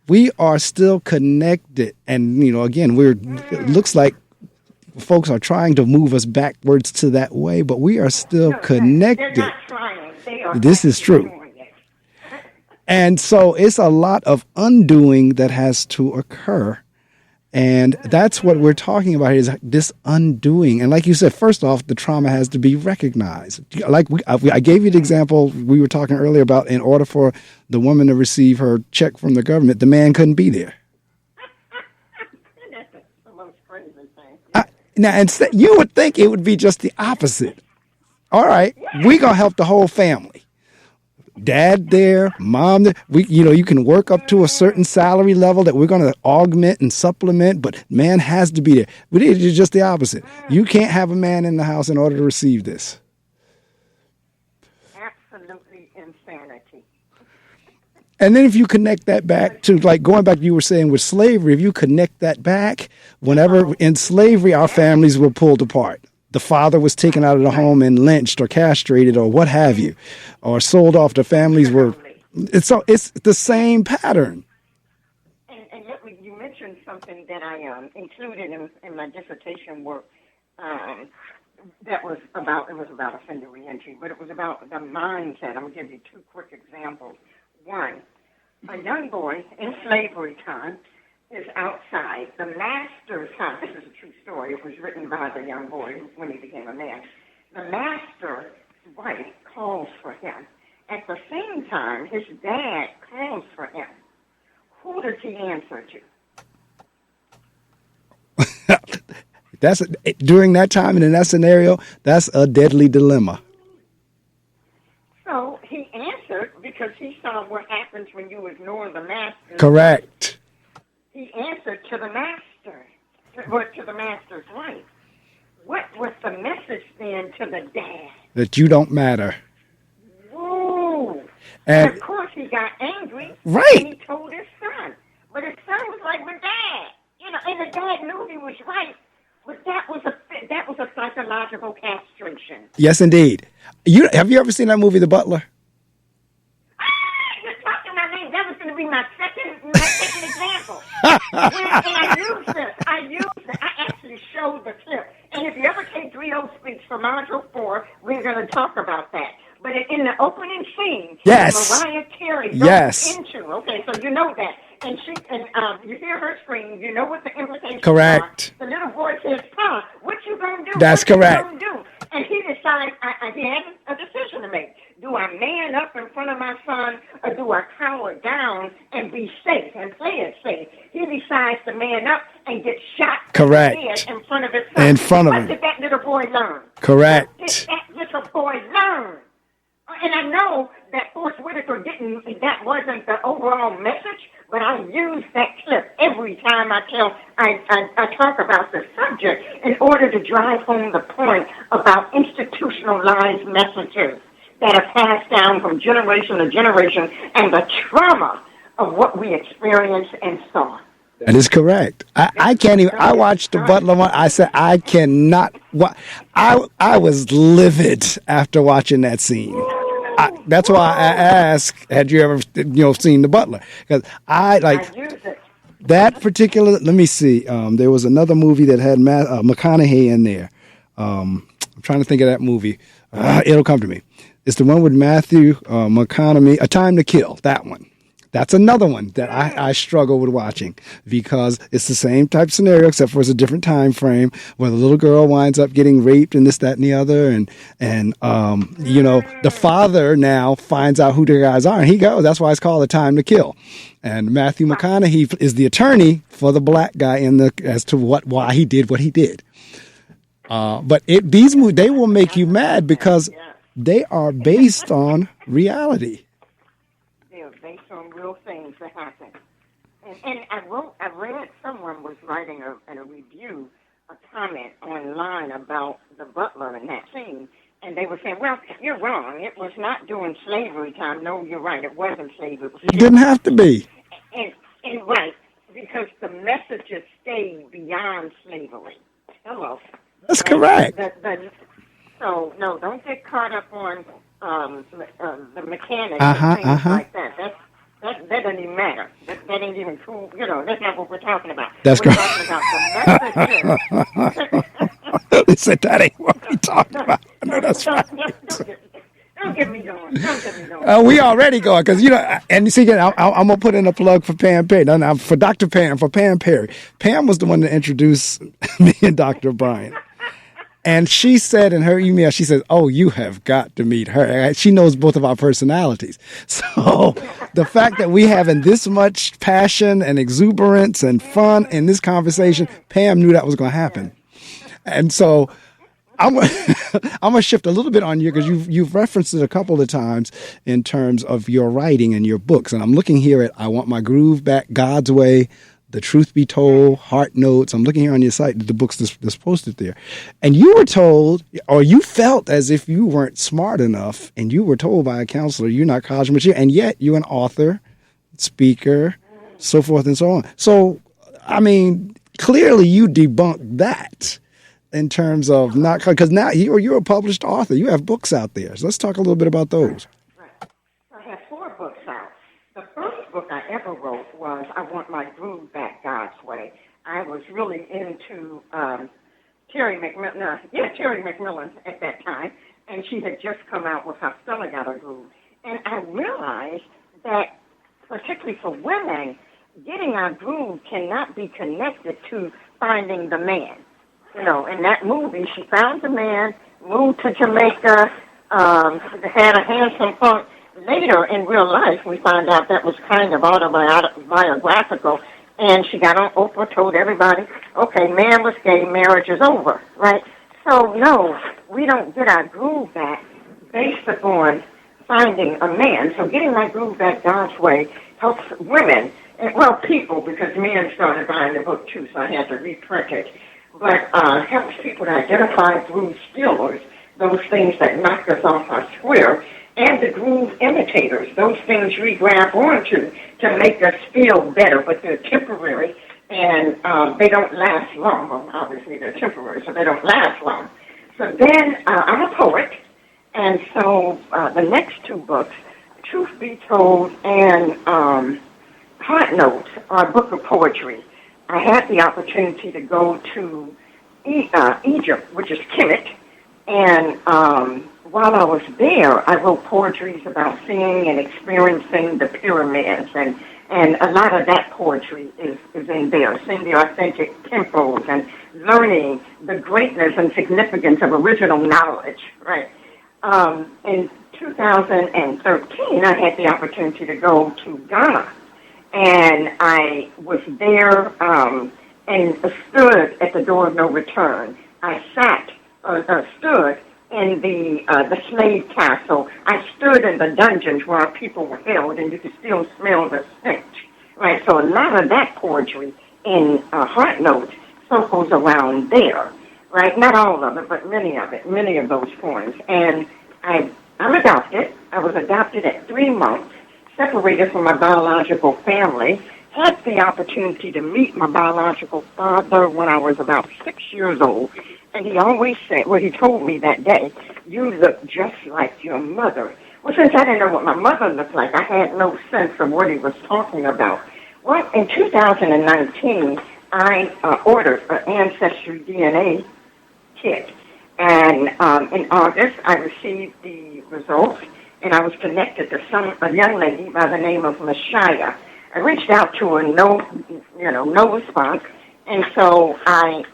S1: We are still connected. And, again, it looks like folks are trying to move us backwards to that way, but we are still connected.
S2: They're not trying. They are.
S1: This is true. And so it's a lot of undoing that has to occur. And that's what we're talking about, is this undoing. And like you said, first off, the trauma has to be recognized. Like I gave you the example we were talking earlier about, in order for the woman to receive her check from the government, the man couldn't be there.
S2: That's the most crazy thing.
S1: Now, instead, you would think it would be just the opposite. All right, we're going to help the whole family. Dad there, mom there. You can work up to a certain salary level that we're going to augment and supplement, but man has to be there. But it's just the opposite. You can't have a man in the house in order to receive this.
S2: Absolutely insanity.
S1: And then if you connect that back to, like, going back to you were saying with slavery, if you connect that back, whenever in slavery our families were pulled apart. The father was taken out of the home and lynched or castrated or what have you, or sold off. The families were. So it's the same pattern.
S2: And you mentioned something that I included in my dissertation work. It was about offender reentry, but it was about the mindset. I'm gonna give you two quick examples. One, a young boy in slavery time is outside. The master's son, this is a true story, it was written by the young boy when he became a man. The master's wife calls for him. At the same time, his dad calls for him. Who does he answer to?
S1: During that time and in that scenario, that's a deadly dilemma.
S2: So he answered because he saw what happens when you ignore the master.
S1: Correct.
S2: He answered to the master, to the master's wife. What was the message then to the dad?
S1: That you don't matter.
S2: Whoa, And
S1: And
S2: of course, he got angry, and
S1: right.
S2: he told his son. But his son was like, "But Dad, and the dad knew he was right. But that was a psychological castration."
S1: Yes, indeed. Have you ever seen that movie, The Butler?
S2: You're talking my name. That was going to be my second example. And I used it. I actually showed the clip. And if you ever take 3O Speaks for Module 4, we're going to talk about that. But in the opening scene,
S1: Yes.
S2: Mariah Carey goes
S1: Yes.
S2: into, okay, so you know that. And you hear her scream, you know what the implications
S1: Correct.
S2: are. The little boy says, "Pa, what you going to do?
S1: That's correct.
S2: What you going to do?" And he decides, he has a decision to make. Do I man up in front of my son, or do I cower down and be safe and play it safe? He decides to man up and get shot
S1: Correct.
S2: in front of his son.
S1: In front of him.
S2: What did that little boy learn?
S1: Correct.
S2: What did that little boy learn? And I know that Forrest Whitaker that wasn't the overall message, but I use that clip every time I talk about the subject in order to drive home the point about institutionalized messages that are passed down from generation to generation and the trauma of what we experienced and saw.
S1: That is correct. I can't even. I watched The Butler one. I said I cannot. I was livid after watching that scene. That's why I asked, had you ever seen The Butler? Because I
S2: use it.
S1: that particular. Let me see. There was another movie that had McConaughey in there. I'm trying to think of that movie. It'll come to me. It's the one with Matthew McConaughey, A Time to Kill. That one. That's another one that I struggle with watching because it's the same type scenario except for it's a different time frame where the little girl winds up getting raped and this, that, and the other, and the father now finds out who the guys are and he goes. That's why it's called A Time to Kill. And Matthew McConaughey is the attorney for the black guy as to why he did what he did. But these movies, they will make you mad because they are based on reality.
S2: Based on real things that happen. And I read someone was writing a review, a comment online about The Butler and that scene, and they were saying, well, you're wrong. It was not during slavery time. No, you're right. It wasn't slavery.
S1: It didn't have to be.
S2: And right, because the messages stayed beyond slavery. Hello.
S1: That's correct.
S2: So, no, don't get caught up on the mechanics and things like that. That doesn't even matter. That ain't even cool. That's not what we're talking about.
S1: That's
S2: we're
S1: correct.
S2: talking about the messages.
S1: They said that ain't what we talking about. No, that's right.
S2: Don't get me going.
S1: We already going because and you see, I'm gonna put in a plug for Pam Perry. No, for Dr. Pam, for Pam Perry. Pam was the one that introduced me and Dr. Bryant. And she said in her email, she says, "Oh, you have got to meet her." She knows both of our personalities. So the fact that we having this much passion and exuberance and fun in this conversation, Pam knew that was going to happen. And so I'm going to shift a little bit on you because you've referenced it a couple of times in terms of your writing and your books. And I'm looking here at I Want My Groove Back, God's Way, The Truth Be Told, Heart Notes. I'm looking here on your site, the books that's posted there. And you were told, or you felt as if you weren't smart enough, and you were told by a counselor you're not college material, and yet you're an author, speaker, so forth and so on. So, I mean, clearly you debunked that in terms of not, because now you're a published author. You have books out there. So let's talk a little bit about those.
S2: Right. I have 4 books out. The first book I ever wrote was I Want My Groove Back, God's Way. I was really into Terry McMillan at that time, and she had just come out with How Stella Got Her Groove. And I realized that, particularly for women, getting our groove cannot be connected to finding the man. In that movie, she found the man, moved to Jamaica, had a handsome funk. Later in real life, we found out that was kind of autobiographical, and she got on Oprah, told everybody, okay, man was gay, marriage is over, right? So, no, we don't get our groove back based upon finding a man. So getting my groove back God's way helps women, people, because men started buying the book too, so I had to reprint it, but helps people to identify groove stealers, those things that knock us off our square, and the groove imitators, those things we grab onto to make us feel better, but they're temporary and they don't last long. Well, obviously they're temporary, so they don't last long. So then I'm a poet, and so the next two books, Truth Be Told and Heart Notes, are a book of poetry. I had the opportunity to go to Egypt, which is Kemet, and while I was there, I wrote poetries about seeing and experiencing the pyramids, and a lot of that poetry is in there, seeing the authentic temples and learning the greatness and significance of original knowledge, right? In 2013, I had the opportunity to go to Ghana, and I was there and stood at the door of no return. I stood in the slave castle. I stood in the dungeons where our people were held, and you could still smell the stench. Right, so a lot of that poetry in Heart Notes circles around there. Right, not all of it, but many of those poems. And I'm adopted. I was adopted at 3 months, separated from my biological family. Had the opportunity to meet my biological father when I was about 6 years old. And he always said, well, he told me that day, you look just like your mother. Well, since I didn't know what my mother looked like, I had no sense of what he was talking about. Well, in 2019, I ordered an Ancestry DNA kit. And in August, I received the results, and I was connected to a young lady by the name of Messiah. I reached out to her, no response. And so I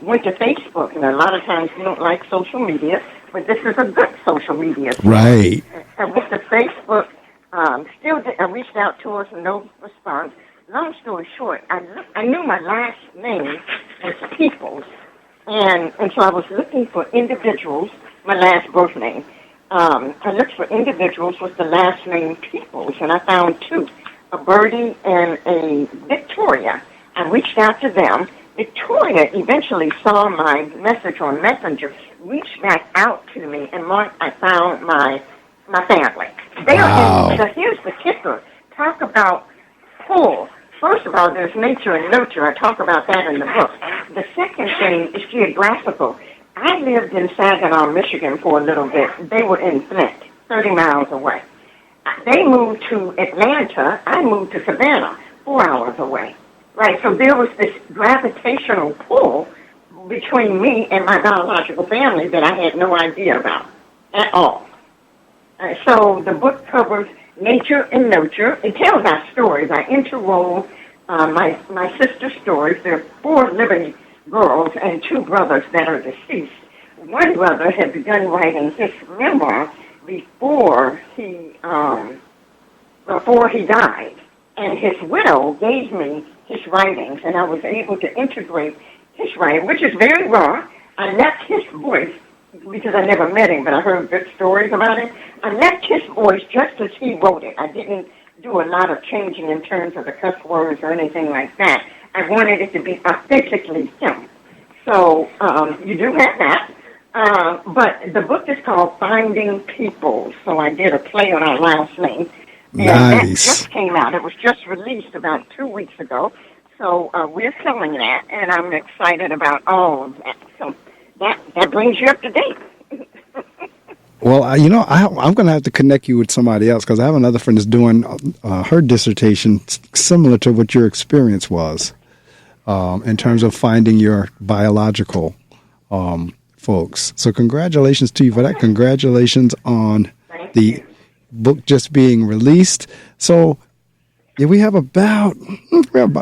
S2: went to Facebook, and a lot of times we don't like social media, but this is a good social media.
S1: Right.
S2: I went to Facebook, I reached out to her, no response. Long story short, I knew my last name was Peoples, and so I was looking for individuals, my last birth name. I looked for individuals with the last name Peoples, and I found two, a Birdie and a Victoria. I reached out to them. Victoria eventually saw my message on Messenger, reached back out to me, and Mark, I found my family.
S1: Wow.
S2: So here's the kicker. Talk about pull. First of all, there's nature and nurture. I talk about that in the book. The second thing is geographical. I lived in Saginaw, Michigan for a little bit. They were in Flint, 30 miles away. They moved to Atlanta. I moved to Savannah, 4 hours away. Right, so there was this gravitational pull between me and my biological family that I had no idea about at all. So the book covers nature and nurture. It tells our stories. I interroll my sister's stories. There are 4 living girls and 2 brothers that are deceased. One brother had begun writing his memoir before he died, and his widow gave me his writings, and I was able to integrate his writing, which is very raw. I left his voice, because I never met him, but I heard good stories about him. I left his voice just as he wrote it. I didn't do a lot of changing in terms of the cuss words or anything like that. I wanted it to be authentically him. So you do have that. But the book is called Finding People, so I did a play on our last name. And that just came out. It was just released about 2 weeks ago. So we're selling that, and I'm excited about all of that. So that brings you up to date.
S1: Well, I'm going to have to connect you with somebody else, because I have another friend that's doing her dissertation similar to what your experience was in terms of finding your biological folks. So congratulations to you for that. Congratulations on the book just being released. So yeah, we have about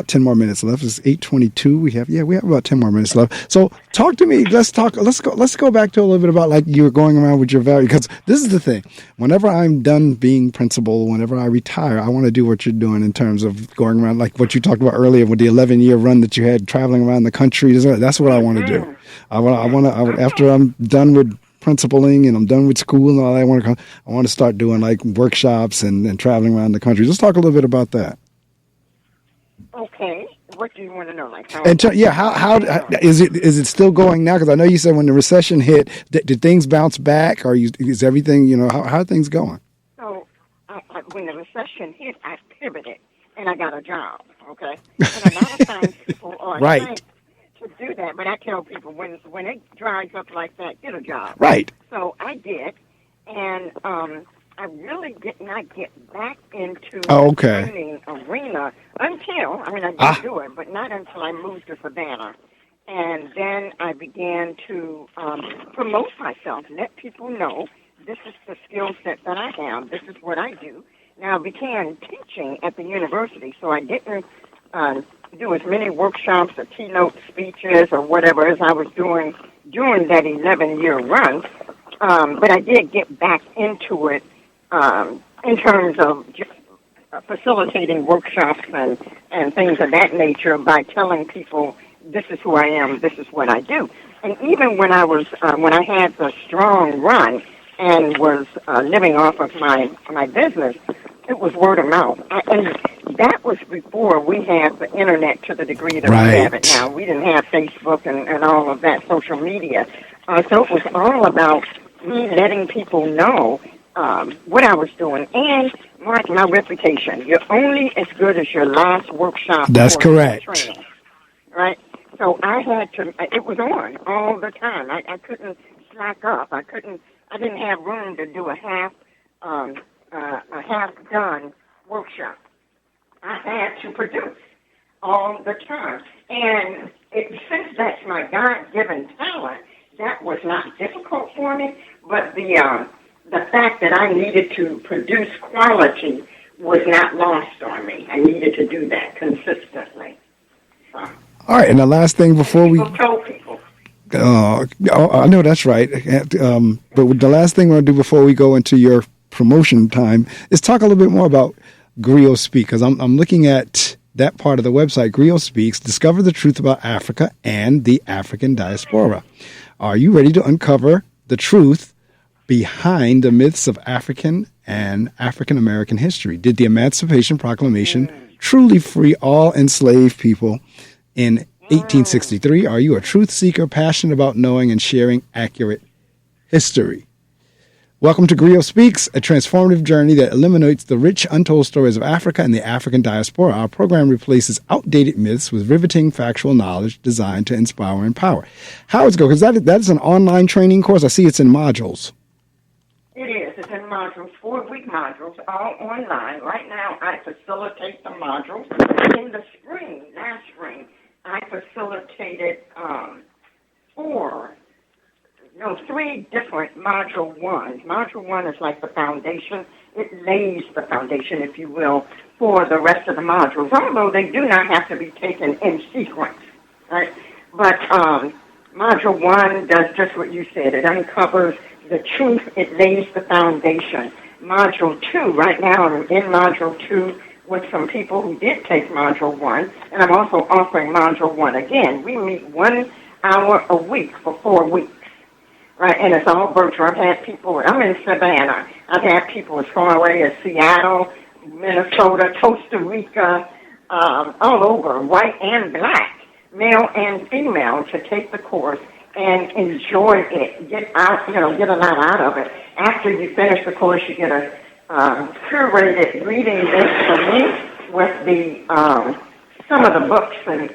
S1: 10 more minutes left. It's 8:22. We have about 10 more minutes left. So talk to me. Let's go back to a little bit about, like, you were going around with your value, because this is the thing. Whenever I'm done being principal, whenever I retire, I want to do what you're doing in terms of going around, like what you talked about earlier with the 11-year run that you had traveling around the country. That's what I want to do. After I'm done with principaling and I'm done with school and all that, I want to start doing like workshops and traveling around the country. Just talk a little bit about that.
S2: Okay. What do you want to know? Like how?
S1: How is it still going now? Because I know you said when the recession hit, did things bounce back, or is everything, how are things going?
S2: when the recession hit, I pivoted and I got a job. Okay, and a lot of times people are
S1: Right.
S2: to do that, but I tell people when it dries up like that, get a job.
S1: Right.
S2: So I did, and I really did not get back into
S1: Oh,
S2: the
S1: okay.
S2: training arena until I did do it, but not until I moved to Savannah. And then I began to promote myself, let people know this is the skill set that I have, this is what I do. Now, I began teaching at the university, so I didn't do as many workshops or keynote speeches or whatever as I was doing during that 11-year run. But I did get back into it in terms of just facilitating workshops and things of that nature by telling people, this is who I am, this is what I do. And even when I had the strong run and was living off of my business, it was word of mouth. And that was before we had the internet to the degree that we have it now. We didn't have Facebook and all of that social media. So it was all about me letting people know what I was doing. And, Mark, my reputation. You're only as good as your last workshop
S1: That's
S2: or
S1: correct.
S2: training. Right? So I had to, it was on all the time. I couldn't slack up. I didn't have room to do a half-done workshop. I had to produce all the time. And since that's my God-given talent, that was not difficult for me, but the fact that I needed to produce quality was not lost on me. I needed to do that consistently. So,
S1: all right, and the last thing before we...
S2: told people.
S1: I know that's right. But the last thing we'll do before we go into your promotion time is talk a little bit more about Griot Speak, because I'm looking at that part of the website, Griot Speaks, Discover the Truth About Africa and the African Diaspora. Are you ready to uncover the truth behind the myths of African and African American history? Did the Emancipation Proclamation truly free all enslaved people in 1863? Are you a truth seeker, passionate about knowing and sharing accurate history? Welcome to Griot Speaks, a transformative journey that illuminates the rich, untold stories of Africa and the African diaspora. Our program replaces outdated myths with riveting factual knowledge designed to inspire and empower. How it's going? Because that is an online training course. I see it's in modules.
S2: It is. It's in modules, 4-week modules, all online. Right now, I facilitate the modules. In the spring, last spring, I facilitated 3 different module ones. Module 1 is like the foundation. It lays the foundation, if you will, for the rest of the modules, although they do not have to be taken in sequence, right? But module 1 does just what you said. It uncovers the truth. It lays the foundation. Module 2, right now I'm in module 2 with some people who did take module 1, and I'm also offering module 1 again. We meet 1 hour a week for 4 weeks. Right, and it's all virtual. I've had people, I'm in Savannah. I've had people as far away as Seattle, Minnesota, Costa Rica, all over, white and black, male and female, to take the course and enjoy it. Get a lot out of it. After you finish the course, you get a curated reading list from me with the some of the books and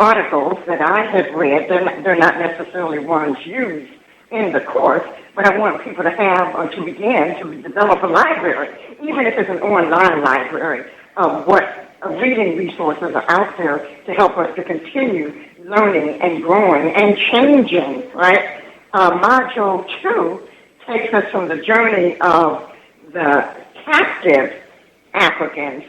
S2: articles that I have read. They're not necessarily ones used in the course, but I want people to have or to begin to develop a library, even if it's an online library, of what reading resources are out there to help us to continue learning and growing and changing, right? Module 2 takes us from the journey of the captive Africans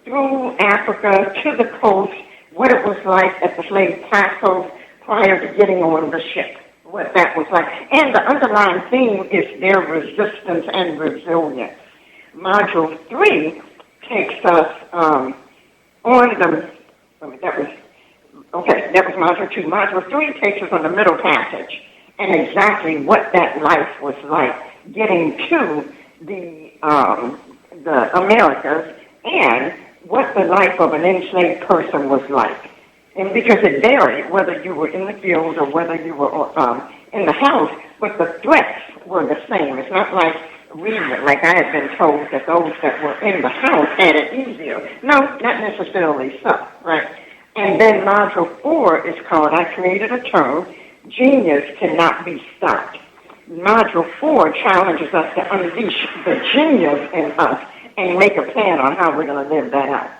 S2: through Africa to the coast, what it was like at the slave passos prior to getting on the ship, what that was like. And the underlying theme is their resistance and resilience. Module 3 takes us on the, that was module 2. Module 3 takes us on the Middle Passage and exactly what that life was like, getting to the Americas and what the life of an enslaved person was like. And because it varied, whether you were in the field or whether you were in the house, but the threats were the same. It's not like like I had been told that those that were in the house had it easier. No, not necessarily so, right? And then Module 4 is called, I created a term, Genius Cannot Be Stopped. Module 4 challenges us to unleash the genius in us and make a plan on how we're going to live that out.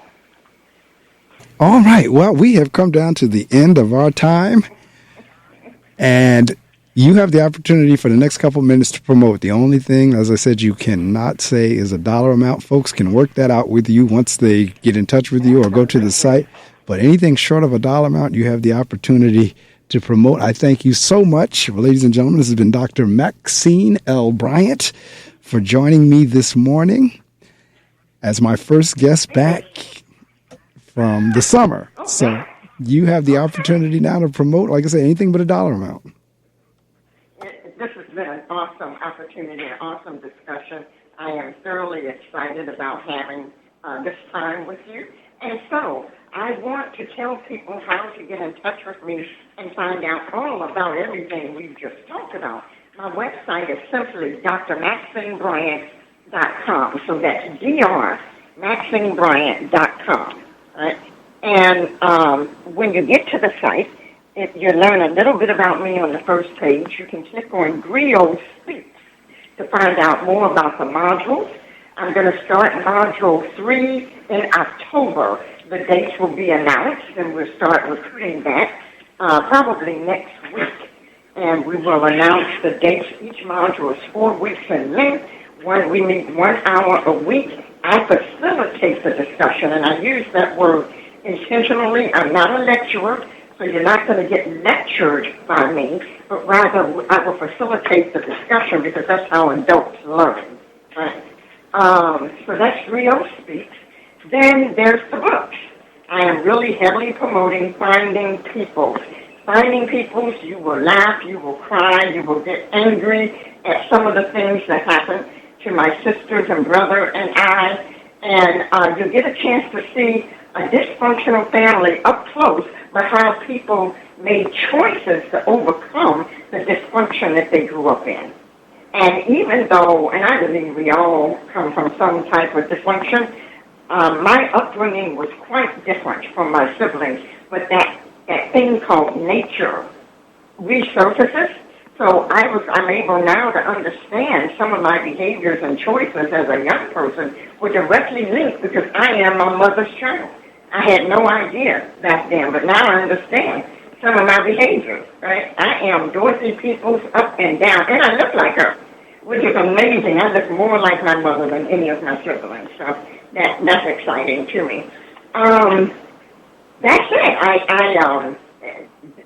S1: All right. Well, we have come down to the end of our time, and you have the opportunity for the next couple minutes to promote. The only thing, as I said, you cannot say is a dollar amount. Folks can work that out with you once they get in touch with you or go to the site. But anything short of a dollar amount, you have the opportunity to promote. I thank you so much, ladies and gentlemen. This has been Dr. Maxine L. Bryant for joining me this morning as my first guest back from the summer. So you have the opportunity now to promote, like I said, anything but a dollar amount.
S2: This has been an awesome opportunity, an awesome discussion. I am thoroughly excited about having this time with you. And so I want to tell people how to get in touch with me and find out all about everything we've just talked about. My website is simply drmaxinebryant.com. So that's drmaxinebryant.com. Right? And when you get to the site, you learn a little bit about me on the first page. You can click on Griot Speaks to find out more about the modules. I'm going to start Module 3 in October. The dates will be announced, and we'll start recruiting that probably next week. And we will announce the dates. Each module is 4 weeks in length. We meet 1 hour a week. I facilitate the discussion, and I use that word intentionally. I'm not a lecturer, so you're not going to get lectured by me, but rather I will facilitate the discussion because that's how adults learn. Right? So that's Rio Speaks. Then there's the books. I am really heavily promoting Finding Peoples. Finding Peoples, you will laugh, you will cry, you will get angry at some of the things that happen to my sisters and brother and I, and you'll get a chance to see a dysfunctional family up close, but how people made choices to overcome the dysfunction that they grew up in. And even though, and I believe we all come from some type of dysfunction, my upbringing was quite different from my siblings, but that thing called nature resurfaces. So I'm able now to understand some of my behaviors and choices as a young person were directly linked because I am my mother's child. I had no idea back then, but now I understand some of my behaviors, right? I am Dorothy Peoples up and down, and I look like her, which is amazing. I look more like my mother than any of my siblings, so that's exciting to me. That's it.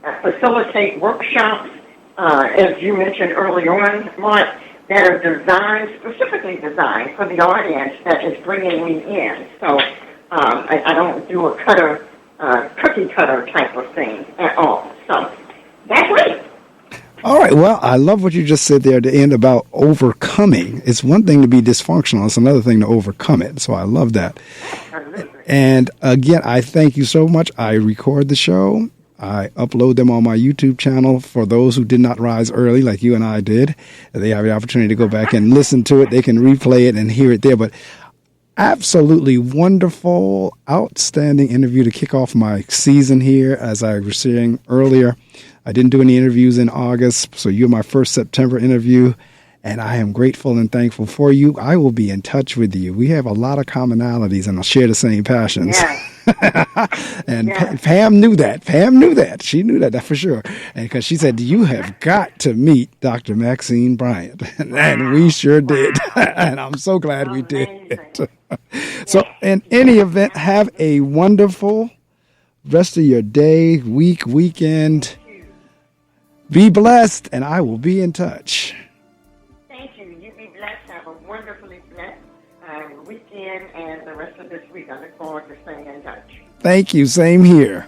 S2: I facilitate workshops, as you mentioned early on, Mark, that are specifically designed for the audience that is bringing me in. So I don't do a cookie cutter type of thing at all. So that's it.
S1: All right. Well, I love what you just said there at the end about overcoming. It's one thing to be dysfunctional. It's another thing to overcome it. So I love that. And again, I thank you so much. I record the show. I upload them on my YouTube channel for those who did not rise early like you and I did. They have the opportunity to go back and listen to it. They can replay it and hear it there. But absolutely wonderful, outstanding interview to kick off my season here. As I was saying earlier, I didn't do any interviews in August, so you're my first September interview, and I am grateful and thankful for you. I will be in touch with you. We have a lot of commonalities, and I'll share the same passions. Yeah. And yeah. Pam knew that. She knew that for sure. And because she said, you have got to meet Dr. Maxine Bryant. And we sure did. And I'm so glad we did. So in any event, have a wonderful rest of your day, week, weekend. Be blessed, and I will be in touch.
S2: Thank you. You be blessed. Have a wonderfully blessed weekend and the rest of this week. I look forward to staying in touch.
S1: Thank you. Same here.